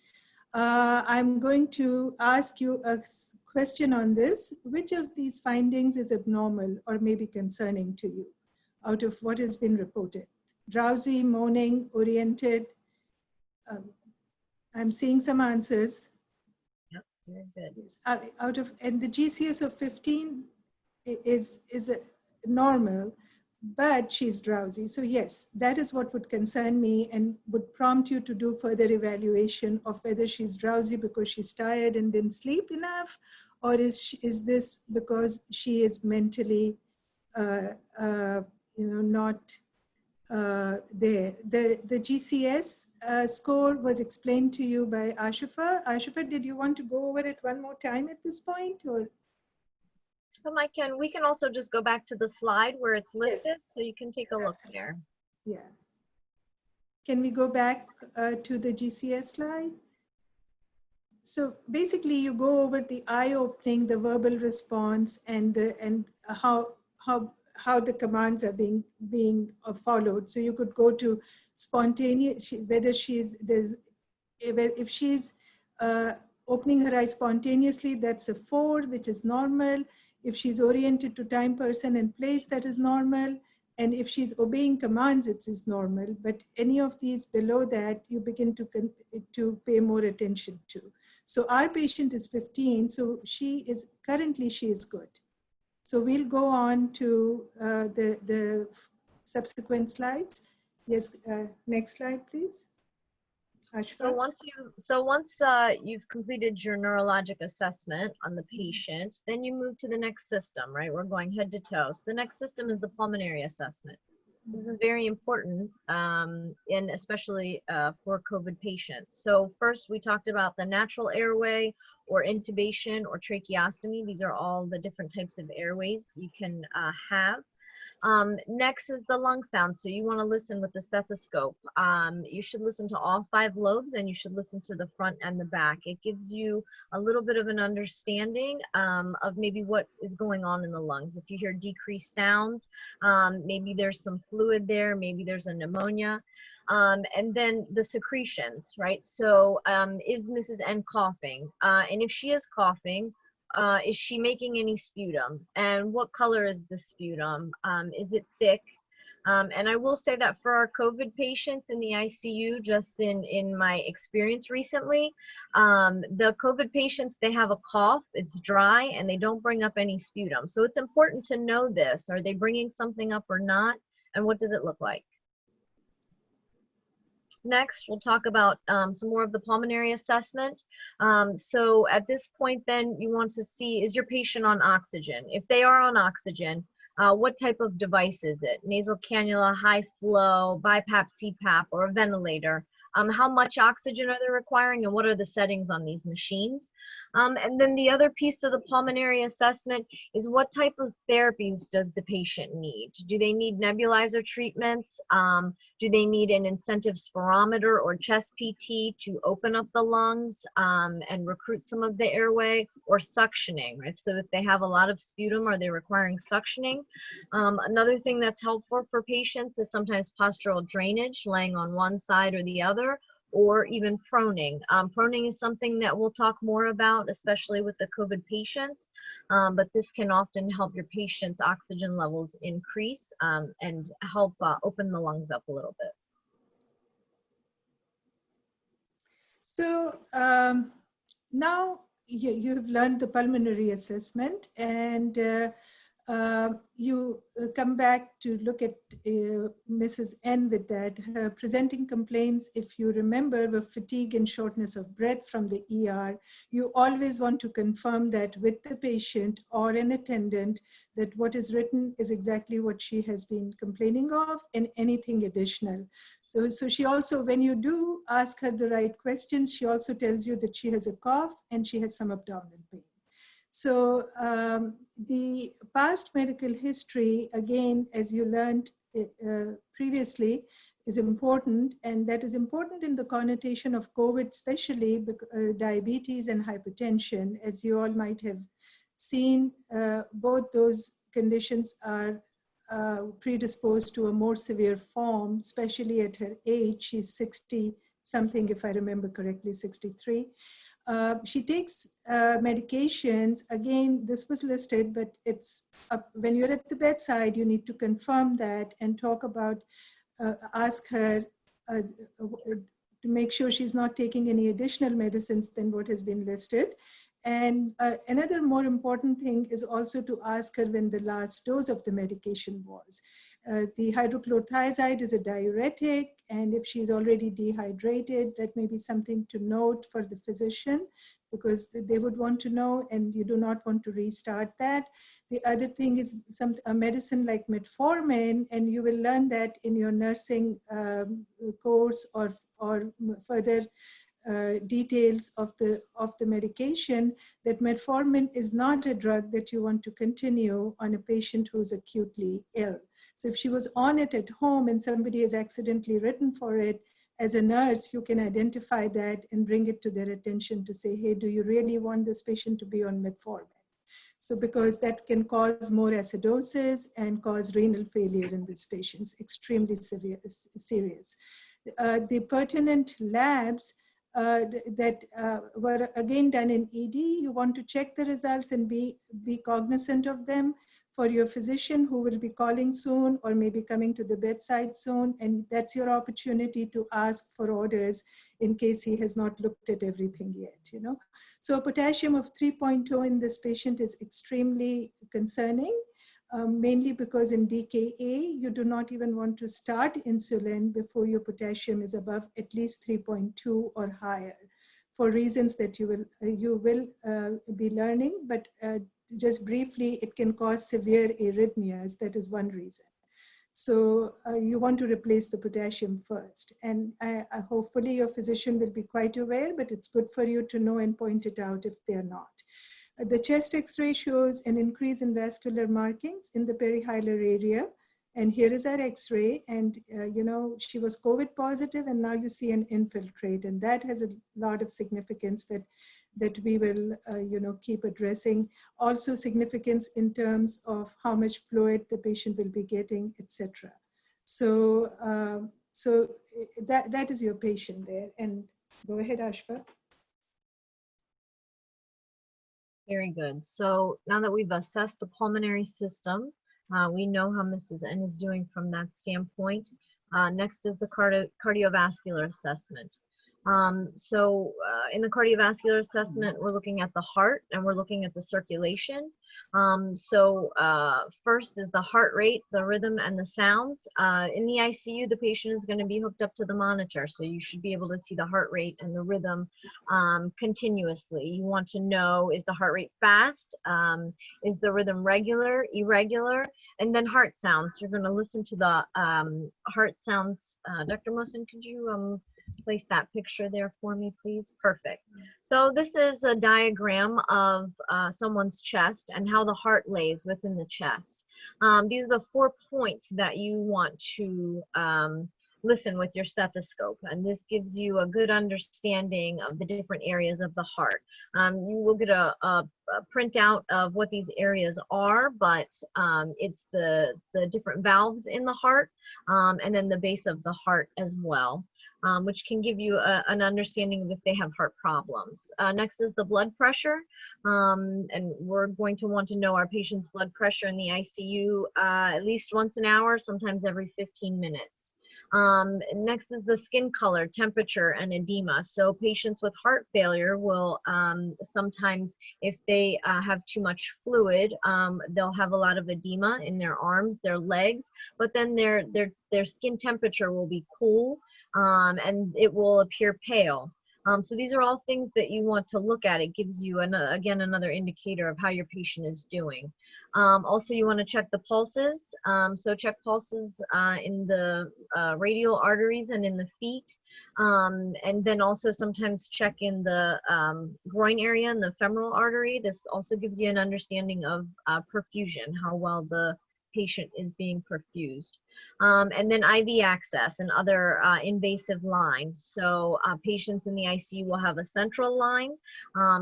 [SPEAKER 5] I'm going to ask you a question on this. Which of these findings is abnormal or maybe concerning to you out of what has been reported? Drowsy, moaning, oriented. I'm seeing some answers.
[SPEAKER 8] Yep, very good.
[SPEAKER 5] And the GCS of 15 is normal, but she's drowsy. So yes, that is what would concern me and would prompt you to do further evaluation of whether she's drowsy because she's tired and didn't sleep enough, or is this because she is mentally, not there. The GCS score was explained to you by Ashifa. Ashifa, did you want to go over it one more time at this point, or?
[SPEAKER 8] We can also just go back to the slide where it's listed,
[SPEAKER 5] Yes.
[SPEAKER 8] so you can take a look there.
[SPEAKER 5] Yeah. Can we go back to the GCS slide? So basically, you go over the eye opening, the verbal response, and how the commands are being followed. So you could go to spontaneous, whether if she's opening her eyes spontaneously, that's a 4, which is normal. If she's oriented to time, person, and place, that is normal. And if she's obeying commands, it is normal. But any of these below that, you begin to pay more attention to. So our patient is 15, so currently she is good. So we'll go on to the subsequent slides. Yes, next slide, please. Ashifa?
[SPEAKER 8] So once you've completed your neurologic assessment on the patient, then you move to the next system, right? We're going head to toe. So the next system is the pulmonary assessment. This is very important, and especially for COVID patients. So first we talked about the natural airway or intubation or tracheostomy. These are all the different types of airways you can have. Next is the lung sound. So you want to listen with the stethoscope. You should listen to all 5 lobes, and you should listen to the front and the back. It gives you a little bit of an understanding of maybe what is going on in the lungs. If you hear decreased sounds, maybe there's some fluid there, maybe there's a pneumonia. And then the secretions, right? So is Mrs. N coughing? And if she is coughing, is she making any sputum? And what color is the sputum? Is it thick? And I will say that for our COVID patients in the ICU, just in my experience recently, the COVID patients, they have a cough, it's dry, and they don't bring up any sputum. So it's important to know this. Are they bringing something up or not? And what does it look like? Next, we'll talk about some more of the pulmonary assessment. So at this point, then you want to see, is your patient on oxygen? If they are on oxygen, what type of device is it? Nasal cannula, high flow, BiPAP, CPAP, or a ventilator? How much oxygen are they requiring, and what are the settings on these machines? And then the other piece of the pulmonary assessment is what type of therapies does the patient need? Do they need nebulizer treatments? Do they need an incentive spirometer or chest PT to open up the lungs and recruit some of the airway, or suctioning, right? So if they have a lot of sputum, are they requiring suctioning? Another thing that's helpful for patients is sometimes postural drainage, laying on one side or the other, or even proning. Proning is something that we'll talk more about, especially with the COVID patients, but this can often help your patient's oxygen levels increase and help open the lungs up a little bit.
[SPEAKER 5] So now you have learned the pulmonary assessment, and you come back to look at Mrs. N with that. Her presenting complaints, if you remember, were fatigue and shortness of breath from the ER. You always want to confirm that with the patient or an attendant, that what is written is exactly what she has been complaining of, and anything additional. So she also, when you do ask her the right questions, she also tells you that she has a cough and she has some abdominal pain. So the past medical history, again, as you learned previously, is important, and that is important in the connotation of COVID, especially diabetes and hypertension. As you all might have seen, both those conditions are predisposed to a more severe form, especially at her age. She's 60 something, if I remember correctly, 63. She takes medications. Again, this was listed, but it's when you're at the bedside, you need to confirm that and talk about, ask her to make sure she's not taking any additional medicines than what has been listed. And another more important thing is also to ask her when the last dose of the medication was. The hydrochlorothiazide is a diuretic, and if she's already dehydrated, that may be something to note for the physician, because they would want to know, and you do not want to restart that. The other thing is a medicine like metformin, and you will learn that in your nursing course or further details of the medication, that metformin is not a drug that you want to continue on a patient who's acutely ill. So if she was on it at home and somebody has accidentally written for it, as a nurse, you can identify that and bring it to their attention to say, hey, do you really want this patient to be on metformin? So because that can cause more acidosis and cause renal failure in these patients, extremely serious. The pertinent labs that were again done in ED, you want to check the results and be cognizant of them. for your physician who will be calling soon or maybe coming to the bedside soon. And that's your opportunity to ask for orders in case he has not looked at everything yet, you know. So potassium of 3.0 in this patient is extremely concerning, mainly because in DKA, you do not even want to start insulin before your potassium is above at least 3.2 or higher, for reasons that you will be learning, but just briefly, it can cause severe arrhythmias. That is one reason. So you want to replace the potassium first. And hopefully your physician will be quite aware, but it's good for you to know and point it out if they're not. The chest X-ray shows an increase in vascular markings in the perihilar area. And here is our X-ray, and you know, she was COVID positive, and now you see an infiltrate, and that has a lot of significance that we will, you know, keep addressing. Also significance in terms of how much fluid the patient will be getting, etc. So, that is your patient there. And go ahead, Ashifa.
[SPEAKER 8] Very good. So now that we've assessed the pulmonary system, we know how Mrs. N is doing from that standpoint. Next is the cardiovascular assessment. In the cardiovascular assessment, we're looking at the heart and we're looking at the circulation. First is the heart rate, the rhythm, and the sounds. In the ICU, the patient is going to be hooked up to the monitor, so you should be able to see the heart rate and the rhythm continuously. You want to know, is the heart rate fast? Is the rhythm regular, irregular? And then heart sounds. You're going to listen to the heart sounds. Dr. Mohsin, could you place that picture there for me, please? Perfect. So this is a diagram of someone's chest and how the heart lays within the chest. These are the 4 points that you want to listen with your stethoscope, and this gives you a good understanding of the different areas of the heart. You will get a printout of what these areas are, but it's the different valves in the heart, and then the base of the heart as well. Which can give you an understanding of if they have heart problems. Next is the blood pressure, and we're going to want to know our patient's blood pressure in the ICU at least once an hour, sometimes every 15 minutes. Next is the skin color, temperature, and edema. So patients with heart failure will sometimes, if they have too much fluid, they'll have a lot of edema in their arms, their legs, but then their skin temperature will be cool, and it will appear pale. So these are all things that you want to look at. It gives you, again, another indicator of how your patient is doing. Also, you want to check the pulses. So check pulses in the radial arteries and in the feet. And then also sometimes check in the groin area and the femoral artery. This also gives you an understanding of perfusion, how well the patient is being perfused. And then IV access and other invasive lines. So patients in the ICU will have a central line.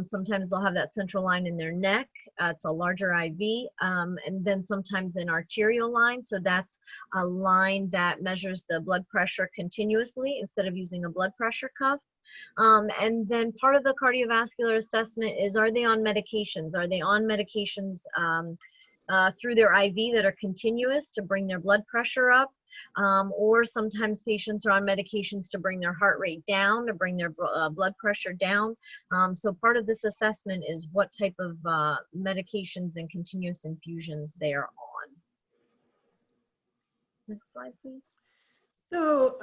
[SPEAKER 8] Sometimes they'll have that central line in their neck. It's a larger IV. And then sometimes an arterial line. So that's a line that measures the blood pressure continuously instead of using a blood pressure cuff. And then part of the cardiovascular assessment is, are they on medications? Are they on medications through their IV that are continuous to bring their blood pressure up, or sometimes patients are on medications to bring their heart rate down, to bring their blood pressure down. So part of this assessment is what type of medications and continuous infusions they are on. Next slide, please.
[SPEAKER 5] So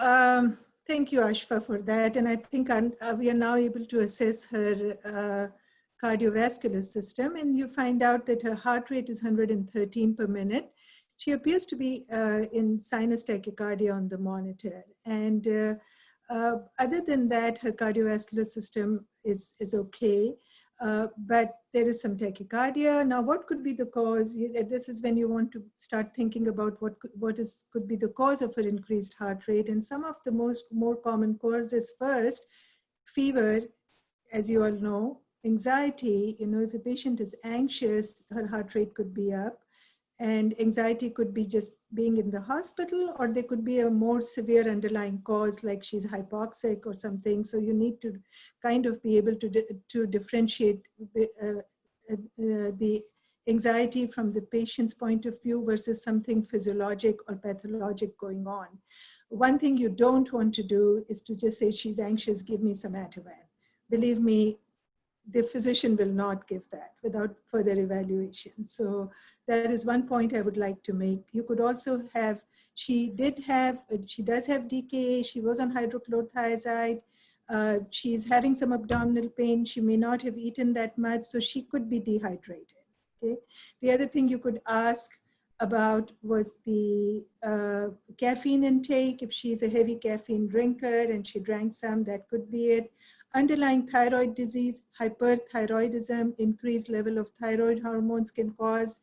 [SPEAKER 5] thank you, Ashifa, for that. And I think we are now able to assess her cardiovascular system, and you find out that her heart rate is 113 per minute. She appears to be in sinus tachycardia on the monitor. And other than that, her cardiovascular system is okay, but there is some tachycardia. Now, what could be the cause? This is when you want to start thinking about what could be the cause of her increased heart rate. And some of the more common causes, first, fever, as you all know. Anxiety, you know, if a patient is anxious, her heart rate could be up. And anxiety could be just being in the hospital, or there could be a more severe underlying cause, like she's hypoxic or something. So you need to kind of be able to differentiate the anxiety from the patient's point of view versus something physiologic or pathologic going on. One thing you don't want to do is to just say, she's anxious, give me some Ativan. Believe me, the physician will not give that without further evaluation. So that is one point I would like to make. You could also have, she does have DKA, she was on hydrochlorothiazide, she's having some abdominal pain, she may not have eaten that much, so she could be dehydrated. Okay. The other thing you could ask about was the caffeine intake. If she's a heavy caffeine drinker and she drank some, that could be it. Underlying thyroid disease, hyperthyroidism, increased level of thyroid hormones can cause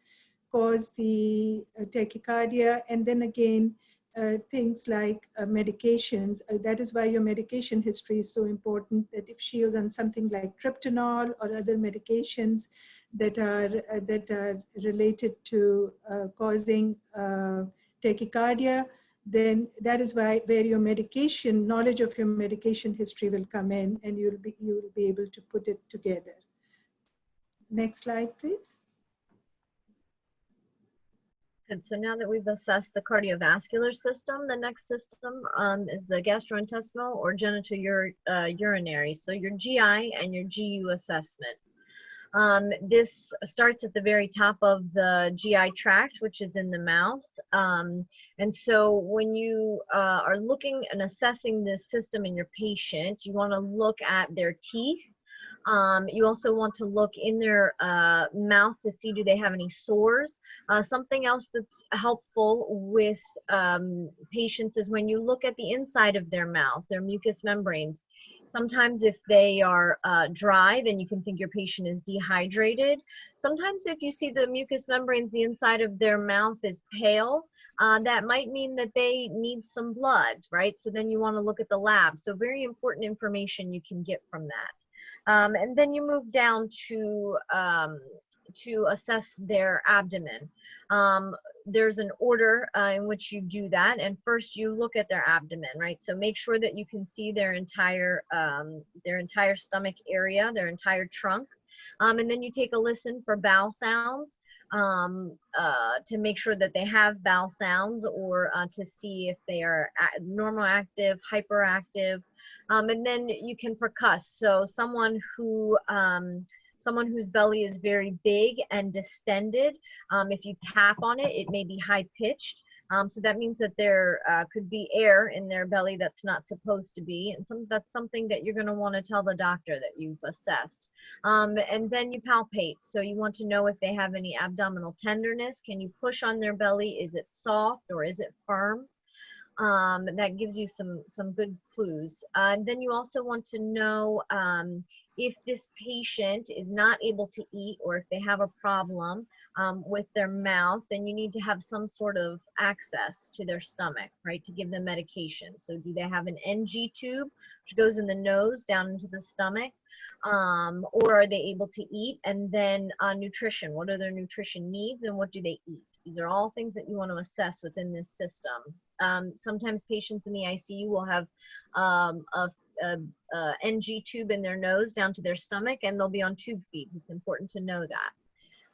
[SPEAKER 5] the tachycardia. And then again, things like medications. That is why your medication history is so important, that if she is on something like tryptanol or other medications that are related to causing tachycardia, then that is where your medication, knowledge of your medication history will come in, and you'll be able to put it together. Next slide, please.
[SPEAKER 8] Good. So now that we've assessed the cardiovascular system, the next system is the gastrointestinal or genitourinary. So your GI and your GU assessment. This starts at the very top of the GI tract, which is in the mouth. And so when you are looking and assessing this system in your patient, you want to look at their teeth. You also want to look in their mouth to see, do they have any sores? Something else that's helpful with patients is when you look at the inside of their mouth, their mucous membranes. Sometimes if they are dry, then you can think your patient is dehydrated. Sometimes if you see the mucous membranes, the inside of their mouth is pale, that might mean that they need some blood, right? So then you want to look at the lab. So very important information you can get from that. And then you move down to assess their abdomen. There's an order in which you do that, and first you look at their abdomen, right? So make sure that you can see their entire stomach area, their entire trunk, and then you take a listen for bowel sounds to make sure that they have bowel sounds, or to see if they are normal active, hyperactive, and then you can percuss. So someone whose belly is very big and distended, if you tap on it, it may be high-pitched. So that means that there could be air in their belly that's not supposed to be, and that's something that you're going to want to tell the doctor that you've assessed. And then you palpate. So you want to know if they have any abdominal tenderness. Can you push on their belly? Is it soft or is it firm? That gives you some good clues. And then you also want to know if this patient is not able to eat, or if they have a problem with their mouth, then you need to have some sort of access to their stomach, right, to give them medication. So do they have an NG tube, which goes in the nose down into the stomach? Or are they able to eat? And then nutrition, what are their nutrition needs and what do they eat? These are all things that you want to assess within this system. Sometimes patients in the ICU will have a NG tube in their nose down to their stomach, and they'll be on tube feeds. It's important to know that.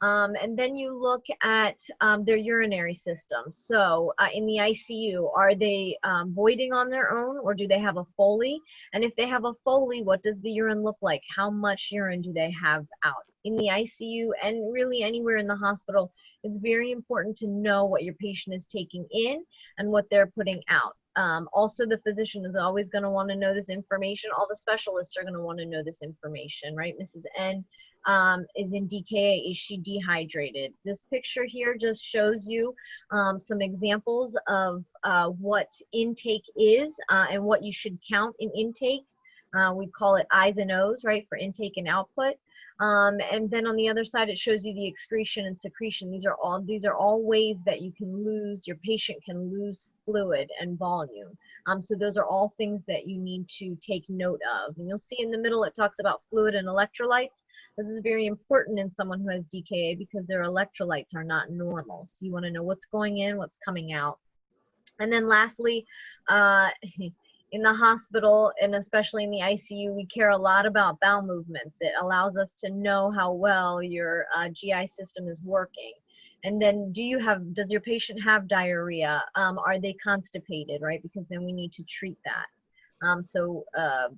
[SPEAKER 8] And then you look at their urinary system. So in the ICU, are they voiding on their own, or do they have a Foley? And if they have a Foley, what does the urine look like? How much urine do they have out? In the ICU and really anywhere in the hospital, it's very important to know what your patient is taking in and what they're putting out. Also, the physician is always going to want to know this information. All the specialists are going to want to know this information, right? Mrs. N is in DKA. Is she dehydrated? This picture here just shows you some examples of what intake is and what you should count in intake. We call it I's and O's, right, for intake and output. And then on the other side, it shows you the excretion and secretion. These are all ways that you can lose, your patient can lose fluid and volume. So those are all things that you need to take note of. And you'll see in the middle, it talks about fluid and electrolytes. This is very important in someone who has DKA because their electrolytes are not normal. So you want to know what's going in, what's coming out. And then lastly, in the hospital, and especially in the ICU, we care a lot about bowel movements. It allows us to know how well your GI system is working. And then does your patient have diarrhea? Are they constipated, right? Because then we need to treat that. So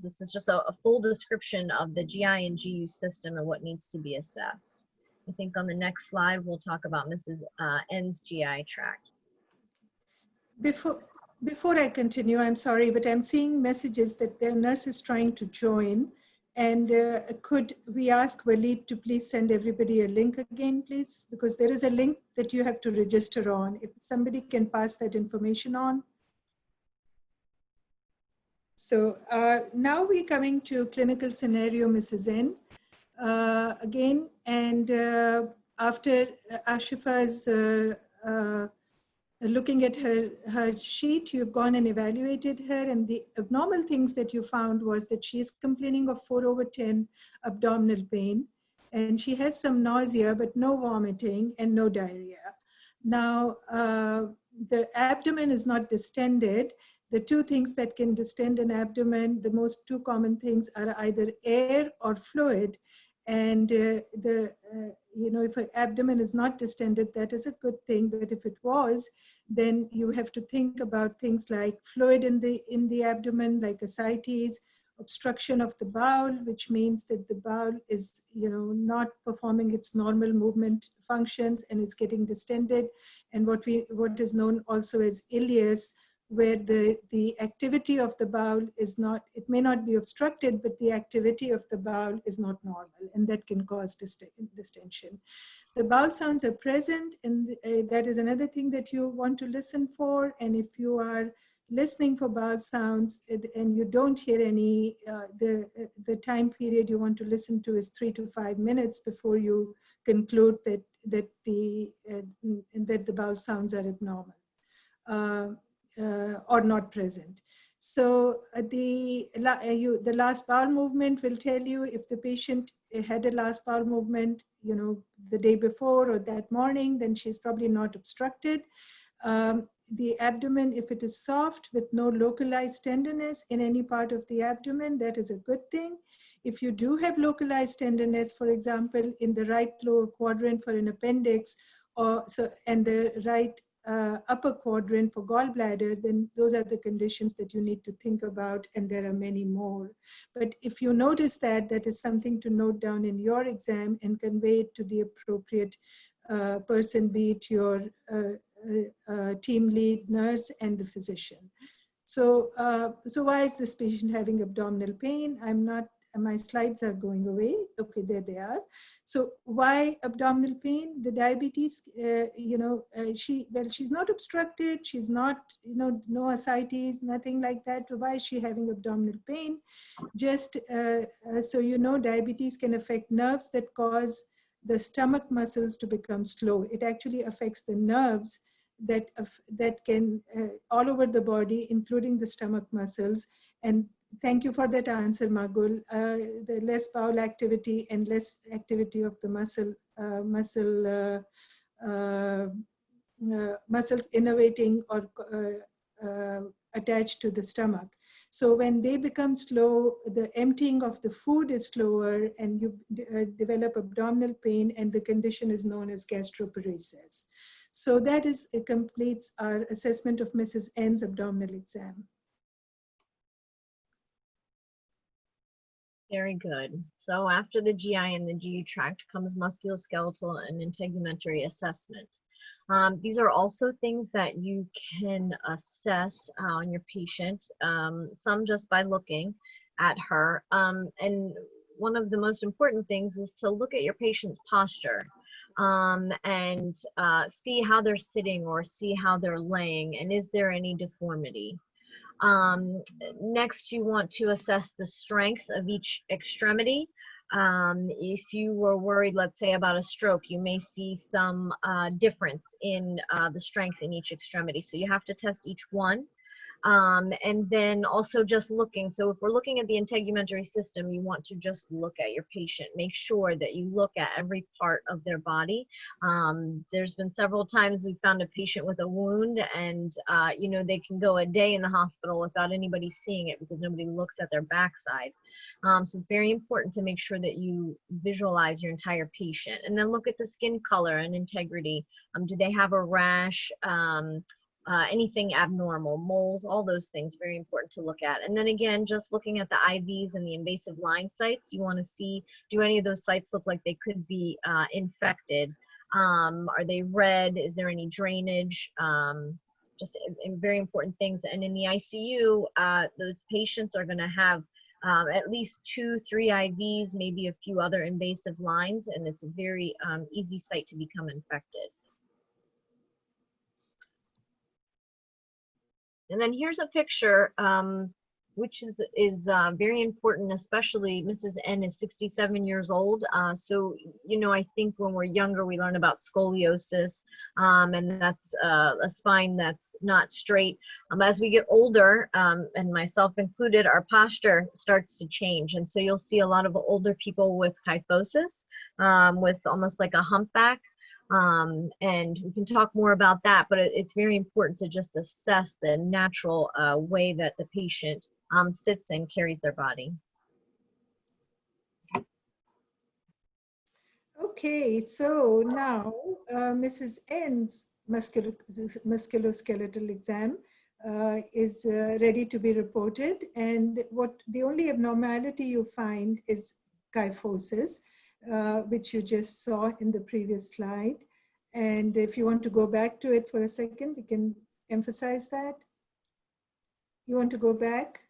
[SPEAKER 8] this is just a full description of the GI and GU system and what needs to be assessed. I think on the next slide, we'll talk about Mrs. N's GI tract.
[SPEAKER 5] Before I continue, I'm sorry, but I'm seeing messages that their nurse is trying to join. And could we ask Walid to please send everybody a link again, please? Because there is a link that you have to register on. If somebody can pass that information on. So now we're coming to clinical scenario, Mrs. N. Again, and after Ashifa's looking at her sheet, you've gone and evaluated her, and the abnormal things that you found was that she's complaining of 4/10 abdominal pain, and she has some nausea, but no vomiting and no diarrhea. Now, the abdomen is not distended. The two things that can distend an abdomen, the most two common things are either air or fluid. And if an abdomen is not distended, that is a good thing. But if it was, then you have to think about things like fluid in the abdomen, like ascites, obstruction of the bowel, which means that the bowel is not performing its normal movement functions and is getting distended, and what is known also as ileus, where the activity of the bowel is not, it may not be obstructed, but the activity of the bowel is not normal, and that can cause distension. The bowel sounds are present, and that is another thing that you want to listen for. And if you are listening for bowel sounds and you don't hear any, the time period you want to listen to is 3 to 5 minutes before you conclude that the bowel sounds are abnormal. Or not present. So the last bowel movement will tell you if the patient had a last bowel movement, the day before or that morning, then she's probably not obstructed. The abdomen, if it is soft with no localized tenderness in any part of the abdomen, that is a good thing. If you do have localized tenderness, for example, in the right lower quadrant for an appendix, and the right upper quadrant for gallbladder, then those are the conditions that you need to think about, and there are many more. But if you notice that, that is something to note down in your exam and convey it to the appropriate person, be it your team lead, nurse, and the physician. So, why is this patient having abdominal pain? My slides are going away. Okay, there they are. So why abdominal pain? The diabetes, she's not obstructed. She's not, no ascites, nothing like that. Why is she having abdominal pain? Just so diabetes can affect nerves that cause the stomach muscles to become slow. It actually affects the nerves that can all over the body, including the stomach muscles. And thank you for that answer, Magul. The less bowel activity and less activity of the muscles innervating or attached to the stomach. So when they become slow, the emptying of the food is slower, and you develop abdominal pain, and the condition is known as gastroparesis. So that completes our assessment of Mrs. N's abdominal exam.
[SPEAKER 8] Very good. So after the GI and the GU tract comes musculoskeletal and integumentary assessment. These are also things that you can assess on your patient, some just by looking at her. And one of the most important things is to look at your patient's posture and see how they're sitting or see how they're laying, and is there any deformity. Next, you want to assess the strength of each extremity. If you were worried, let's say, about a stroke, you may see some difference in the strength in each extremity. So you have to test each one. And then also just looking. So if we're looking at the integumentary system, you want to just look at your patient. Make sure that you look at every part of their body. There's been several times we found a patient with a wound, and you know, they can go a day in the hospital without anybody seeing it because nobody looks at their backside. So it's very important to make sure that you visualize your entire patient, and then look at the skin color and integrity. Do they have a rash? Anything abnormal, moles, all those things, very important to look at. And then again, just looking at the IVs and the invasive line sites, you want to see, do any of those sites look like they could be infected? Are they red? Is there any drainage? Just very important things. And in the ICU, those patients are going to have at least 2-3 IVs, maybe a few other invasive lines, and it's a very easy site to become infected. And then here's a picture, which is very important, especially Mrs. N is 67 years old. So, you know, I think when we're younger, we learn about scoliosis, and that's a spine that's not straight. As we get older, and myself included, our posture starts to change. And so you'll see a lot of older people with kyphosis, with almost like a humpback. And we can talk more about that, but it's very important to just assess the natural way that the patient sits and carries their body.
[SPEAKER 5] Okay, so now Mrs. N's musculoskeletal exam is ready to be reported, and the only abnormality you find is kyphosis, which you just saw in the previous slide. And if you want to go back to it for a second, we can emphasize that. You want to go back?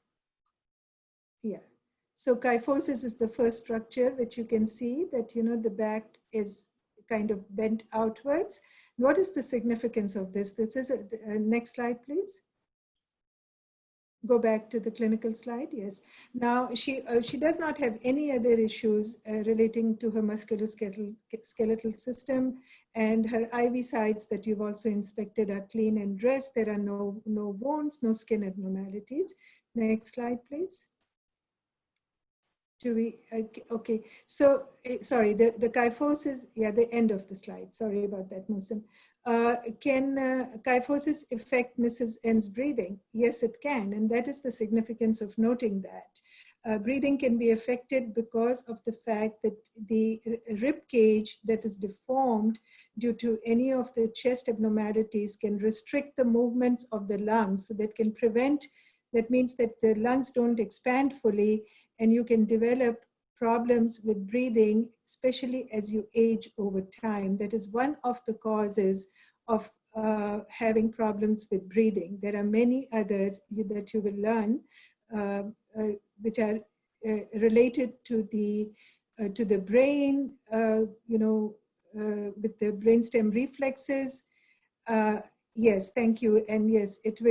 [SPEAKER 5] Yeah. So kyphosis is the first structure which you can see that, you know, the back is kind of bent outwards. What is the significance of this? This is next slide, please. Go back to the clinical slide. Yes. Now she does not have any other issues relating to her musculoskeletal system, and her IV sites that you've also inspected are clean and dressed. There are no wounds, no skin abnormalities. Next slide, please. Do we, okay, so, sorry, the kyphosis, yeah, the end of the slide. Sorry about that, Mohsin. Can kyphosis affect Mrs. N's breathing? Yes, it can, and that is the significance of noting that. Breathing can be affected because of the fact that the rib cage that is deformed due to any of the chest abnormalities can restrict the movements of the lungs, so that can prevent, that means that the lungs don't expand fully, and you can develop problems with breathing, especially as you age over time. That is one of the causes of having problems with breathing. There are many others that you will learn, which are related to the brain, you know, with the brainstem reflexes. Yes, thank you. And yes, it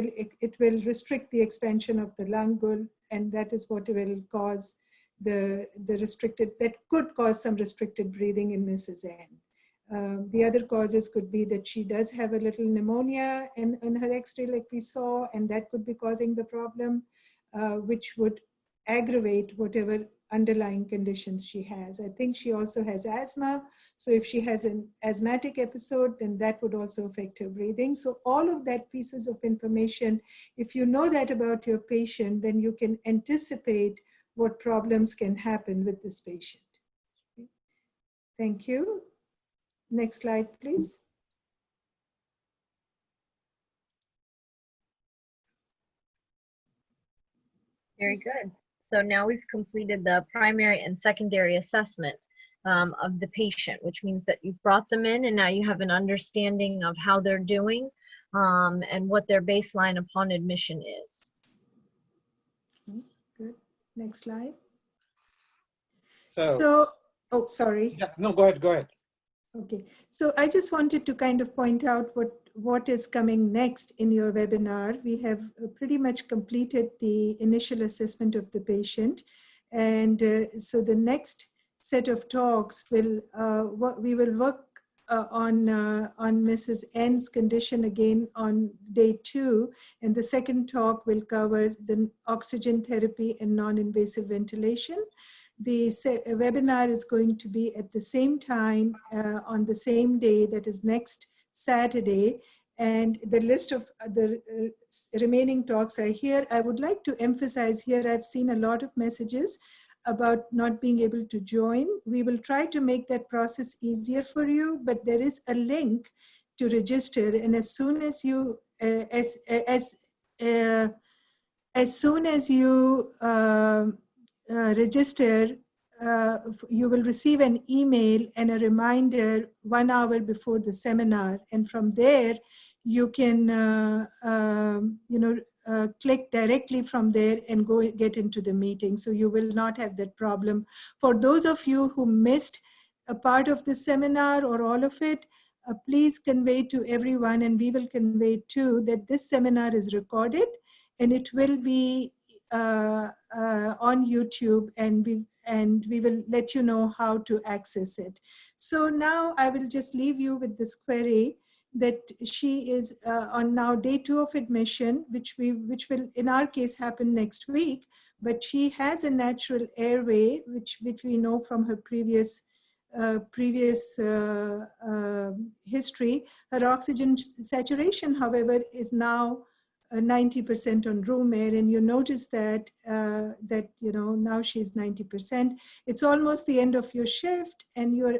[SPEAKER 5] will restrict the expansion of the lung, and that is what will cause the restricted, that could cause some restricted breathing in Mrs. N. The other causes could be that she does have a little pneumonia in her X-ray like we saw, and that could be causing the problem, which would aggravate whatever underlying conditions she has. I think she also has asthma. So if she has an asthmatic episode, then that would also affect her breathing. So all of that pieces of information, if you know that about your patient, then you can anticipate what problems can happen with this patient. Thank you. Next slide, please.
[SPEAKER 8] Very good. So now we've completed the primary and secondary assessment of the patient, which means that you've brought them in and now you have an understanding of how they're doing and what their baseline upon admission is.
[SPEAKER 5] Good. Next slide.
[SPEAKER 6] So
[SPEAKER 5] oh, sorry.
[SPEAKER 6] Yeah, no, go ahead.
[SPEAKER 5] Okay, so I just wanted to kind of point out what is coming next in your webinar. We have pretty much completed the initial assessment of the patient. And so the next set of talks will, we will work on Mrs. N's condition again on day 2. And the second talk will cover the oxygen therapy and non-invasive ventilation. The webinar is going to be at the same time on the same day, that is next Saturday. And the list of the remaining talks are here. I would like to emphasize here, I've seen a lot of messages about not being able to join. We will try to make that process easier for you, but there is a link to register. And as soon as you, as soon as you register, you will receive an email and a reminder 1 hour before the seminar. And from there, you can click directly from there and go get into the meeting. So you will not have that problem. For those of you who missed a part of the seminar or all of it, please convey to everyone, and we will convey too, that this seminar is recorded and it will be on YouTube, and we will let you know how to access it. So now I will just leave you with this query that she is on now day 2 of admission, which will in our case happen next week, but she has a natural airway, which we know from her previous history. Her oxygen saturation, however, is now 90% on room air, and you notice that now she's 90%. It's almost the end of your shift, and you're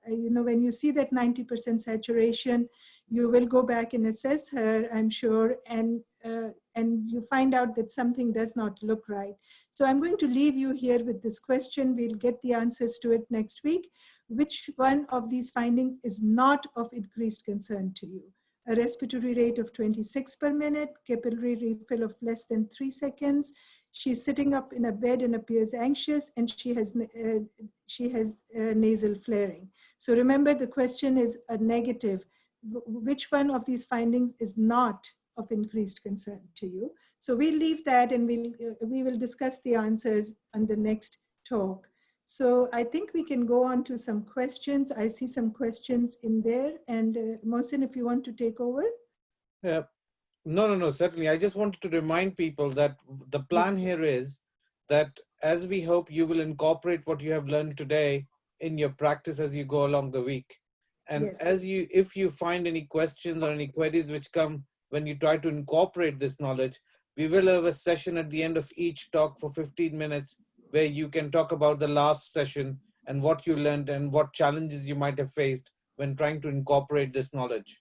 [SPEAKER 5] when you see that 90% saturation, you will go back and assess her, I'm sure, and you find out that something does not look right. So I'm going to leave you here with this question. We'll get the answers to it next week. Which one of these findings is not of increased concern to you? A respiratory rate of 26 per minute, capillary refill of less than 3 seconds. She's sitting up in a bed and appears anxious, and she has nasal flaring. So remember, the question is a negative. Which one of these findings is not of increased concern to you? So we'll leave that, and we will discuss the answers on the next talk. So I think we can go on to some questions. I see some questions in there. And Mohsin, if you want to take over.
[SPEAKER 6] Yeah. No, certainly. I just wanted to remind people that the plan here is that as we hope you will incorporate what you have learned today in your practice as you go along the week. And yes, if you find any questions or any queries which come when you try to incorporate this knowledge, we will have a session at the end of each talk for 15 minutes where you can talk about the last session and what you learned and what challenges you might have faced when trying to incorporate this knowledge.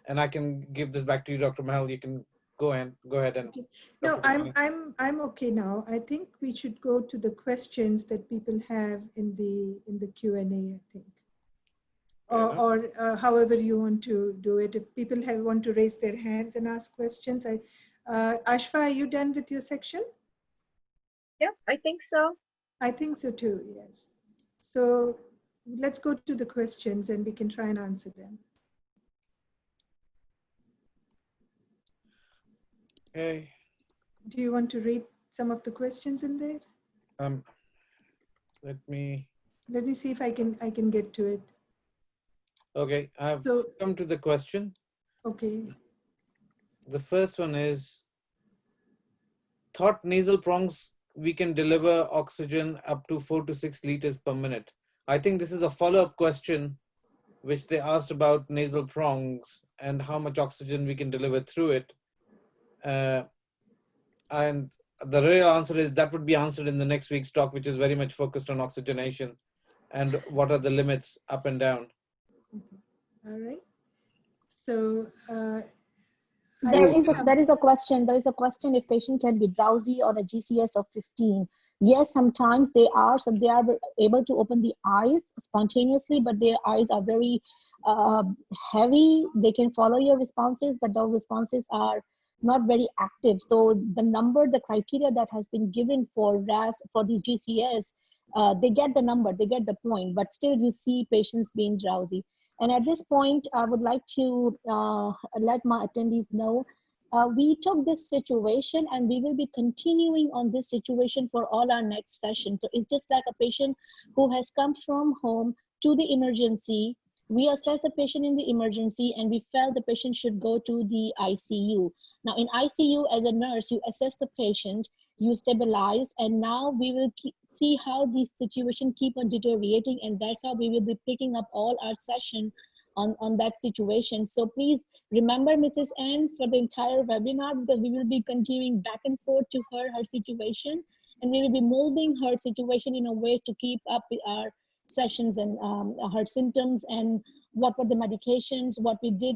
[SPEAKER 6] And I can give this back to you, Dr. Mahal. You can go ahead and.
[SPEAKER 5] Okay. No, I'm okay now. I think we should go to the questions that people have in the Q&A, I think. Or however you want to do it. If people want to raise their hands and ask questions. Ashifa, are you done with your section?
[SPEAKER 8] Yeah, I think so.
[SPEAKER 5] I think so too, yes. So let's go to the questions and we can try and answer them.
[SPEAKER 6] Okay.
[SPEAKER 5] Do you want to read some of the questions in there?
[SPEAKER 6] Let me
[SPEAKER 5] see if I can get to it.
[SPEAKER 6] Okay, I've come to the question.
[SPEAKER 5] Okay.
[SPEAKER 6] The first one is, thought nasal prongs we can deliver oxygen up to 4 to 6 liters per minute. I think this is a follow-up question which they asked about nasal prongs and how much oxygen we can deliver through it. And the real answer is that would be answered in the next week's talk, which is very much focused on oxygenation and what are the limits up and down.
[SPEAKER 5] Okay. All right. So
[SPEAKER 7] there is a question if patient can be drowsy on a GCS of 15. Yes, sometimes they are able to open the eyes spontaneously, but their eyes are very heavy. They can follow your responses, but the responses are not very active. So the criteria that has been given for RAS, for the GCS, they get the number, they get the point, but still you see patients being drowsy. And at this point, I would like to let my attendees know, we took this situation and we will be continuing on this situation for all our next sessions. So it's just like a patient who has come from home to the emergency We assessed the patient in the emergency and we felt the patient should go to the ICU. Now in ICU, as a nurse, you assess the patient, you stabilize, and now we will see how the situation keep on deteriorating, and that's how we will be picking up all our session on that situation. So please remember Mrs. N for the entire webinar, because we will be continuing back and forth to her situation, and we will be molding her situation in a way to keep up with our sessions and her symptoms and what were the medications, what we did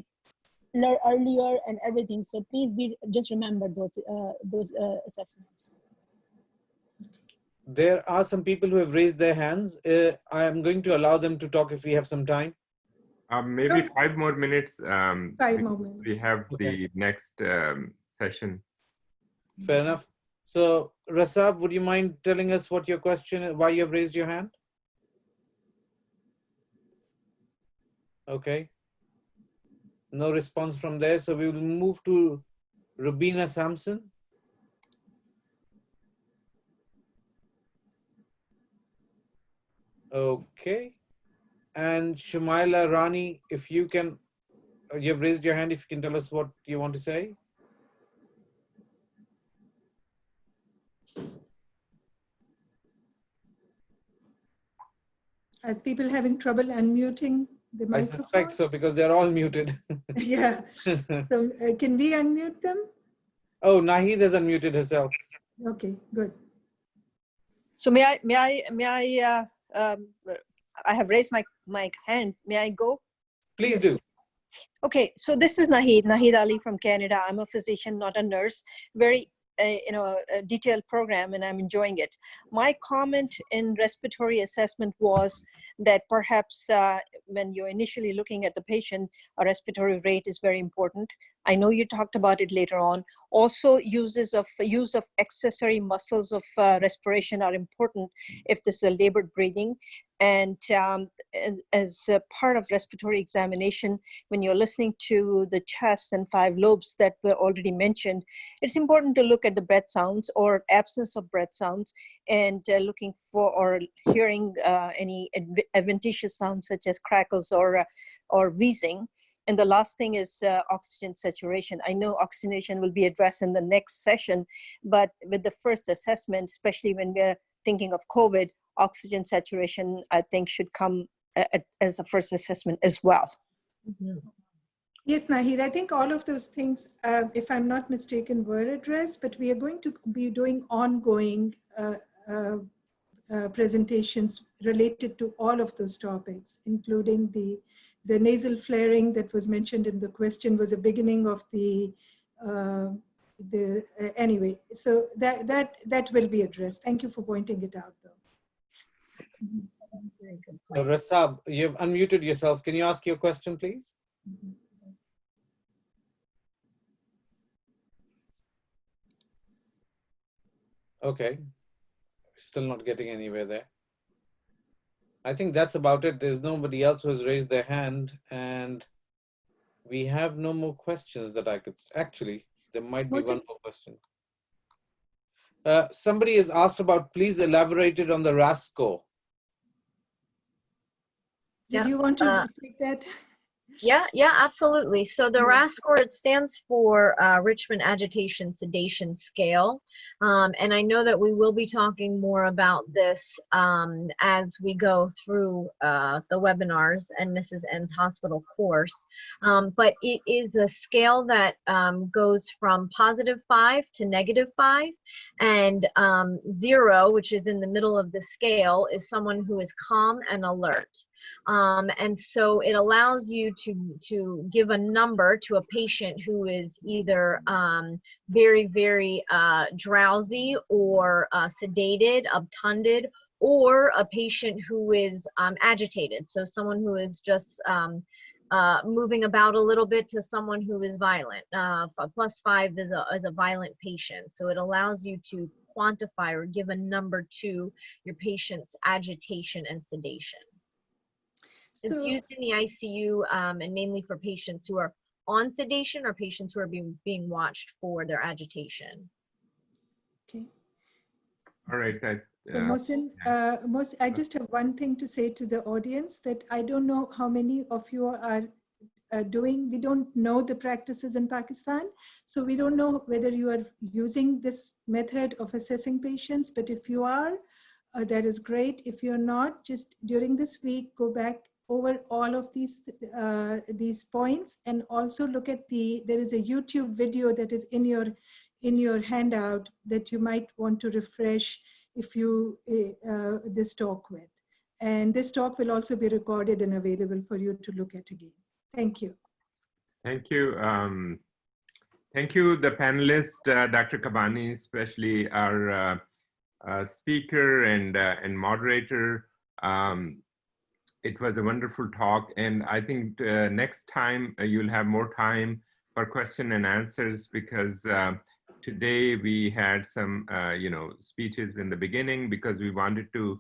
[SPEAKER 7] earlier and everything. So please just remember those assessments.
[SPEAKER 6] There are some people who have raised their hands. I am going to allow them to talk if we have some time.
[SPEAKER 1] Maybe 5 more minutes.
[SPEAKER 5] 5 more minutes.
[SPEAKER 1] We have the next session.
[SPEAKER 6] Fair enough. So Rasab, would you mind telling us what your question is, why you have raised your hand? Okay. No response from there. So we will move to Rubina Sampson. Okay. And Shumaila Rani, if you can, you have raised your hand, if you can tell us what you want to say.
[SPEAKER 5] Are people having trouble unmuting the microphones?
[SPEAKER 6] I suspect so, because they're all muted.
[SPEAKER 5] Yeah. So can we unmute them?
[SPEAKER 6] Oh, Naheed has unmuted herself.
[SPEAKER 5] Okay, good.
[SPEAKER 9] So I have raised my hand. May I go?
[SPEAKER 6] Please
[SPEAKER 5] Yes.
[SPEAKER 6] do.
[SPEAKER 9] Okay, so this is Naheed Ali from Canada. I'm a physician, not a nurse. Very, a detailed program, and I'm enjoying it. My comment in respiratory assessment was that perhaps when you're initially looking at the patient, a respiratory rate is very important. I know you talked about it later on. Also, use of accessory muscles of respiration are important if this is a labored breathing. And as a part of respiratory examination, when you're listening to the chest and 5 lobes that were already mentioned, it's important to look at the breath sounds or absence of breath sounds, and looking for or hearing any adventitious sounds such as crackles or wheezing. And the last thing is oxygen saturation. I know oxygenation will be addressed in the next session, but with the first assessment, especially when we're thinking of COVID, oxygen saturation, I think, should come as the first assessment as well.
[SPEAKER 5] Mm-hmm. Yes, Naheed, I think all of those things, if I'm not mistaken, were addressed, but we are going to be doing ongoing presentations related to all of those topics, including the nasal flaring that was mentioned in the question was a beginning of anyway, so that will be addressed. Thank you for pointing it out, though.
[SPEAKER 6] Rasab, you've unmuted yourself. Can you ask your question, please? Okay. Still not getting anywhere there. I think that's about it. There's nobody else who has raised their hand, and we have no more questions that I could... Actually, there might be one more question. Somebody has asked about, please elaborate it on the RAS score.
[SPEAKER 5] Did you want to take that?
[SPEAKER 8] Yeah, absolutely. So the RAS score, it stands for Richmond Agitation Sedation Scale. And I know that we will be talking more about this as we go through the webinars and Mrs. N's hospital course. But it is a scale that goes from +5 to -5. And 0, which is in the middle of the scale, is someone who is calm and alert. And so it allows you to give a number to a patient who is either very, very drowsy or sedated, obtunded, or a patient who is agitated. So someone who is just moving about a little bit to someone who is violent. +5 is a violent patient. So it allows you to quantify or give a number to your patient's agitation and sedation. It's used in the ICU and mainly for patients who are on sedation or patients who are being watched for their agitation.
[SPEAKER 5] Okay.
[SPEAKER 1] All right.
[SPEAKER 5] Mohsin, I just have one thing to say to the audience, that I don't know how many of you are we don't know the practices in Pakistan. So we don't know whether you are using this method of assessing patients, but if you are, that is great. If you're not, just during this week, go back over all of these points, and also look at there is a YouTube video that is in your handout that you might want to refresh if you this talk with. And this talk will also be recorded and available for you to look at again. Thank you.
[SPEAKER 1] Thank you. Thank you, the panelists, Dr. Kabani, especially our speaker and moderator. It was a wonderful talk, and I think next time you'll have more time for question and answers, because today we had some speeches in the beginning, because we wanted to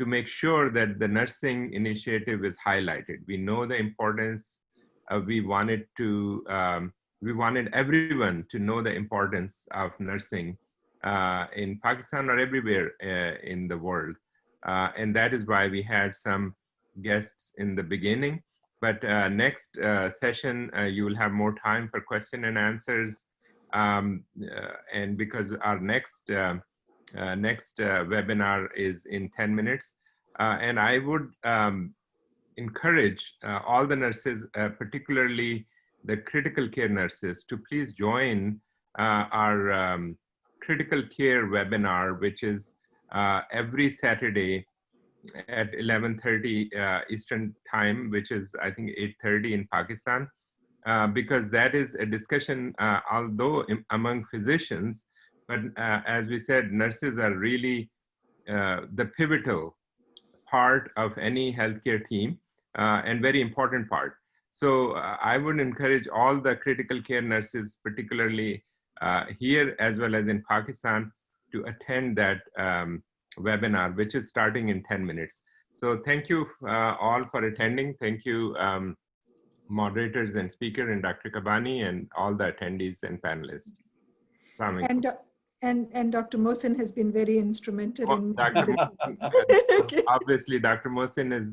[SPEAKER 1] make sure that the nursing initiative is highlighted. We know the importance. We wanted everyone to know the importance of nursing in Pakistan or everywhere in the world. And that is why we had some guests in the beginning. But next session, you will have more time for question and answers. And because our next webinar is in 10 minutes. And I would encourage all the nurses, particularly the critical care nurses, to please join our critical care webinar, which is every Saturday at 11:30 Eastern time, which is, I think, 8:30 in Pakistan, because that is a discussion, although among physicians, but as we said, nurses are really the pivotal part of any healthcare team and very important part. So I would encourage all the critical care nurses, particularly here as well as in Pakistan, to attend that webinar, which is starting in 10 minutes. So thank you all for attending. Thank you, moderators and speaker, and Dr. Kabani, and all the attendees and panelists.
[SPEAKER 5] And Dr. Mohsin has been very instrumental in
[SPEAKER 1] Dr. Mohsin, obviously, Dr. Mohsin is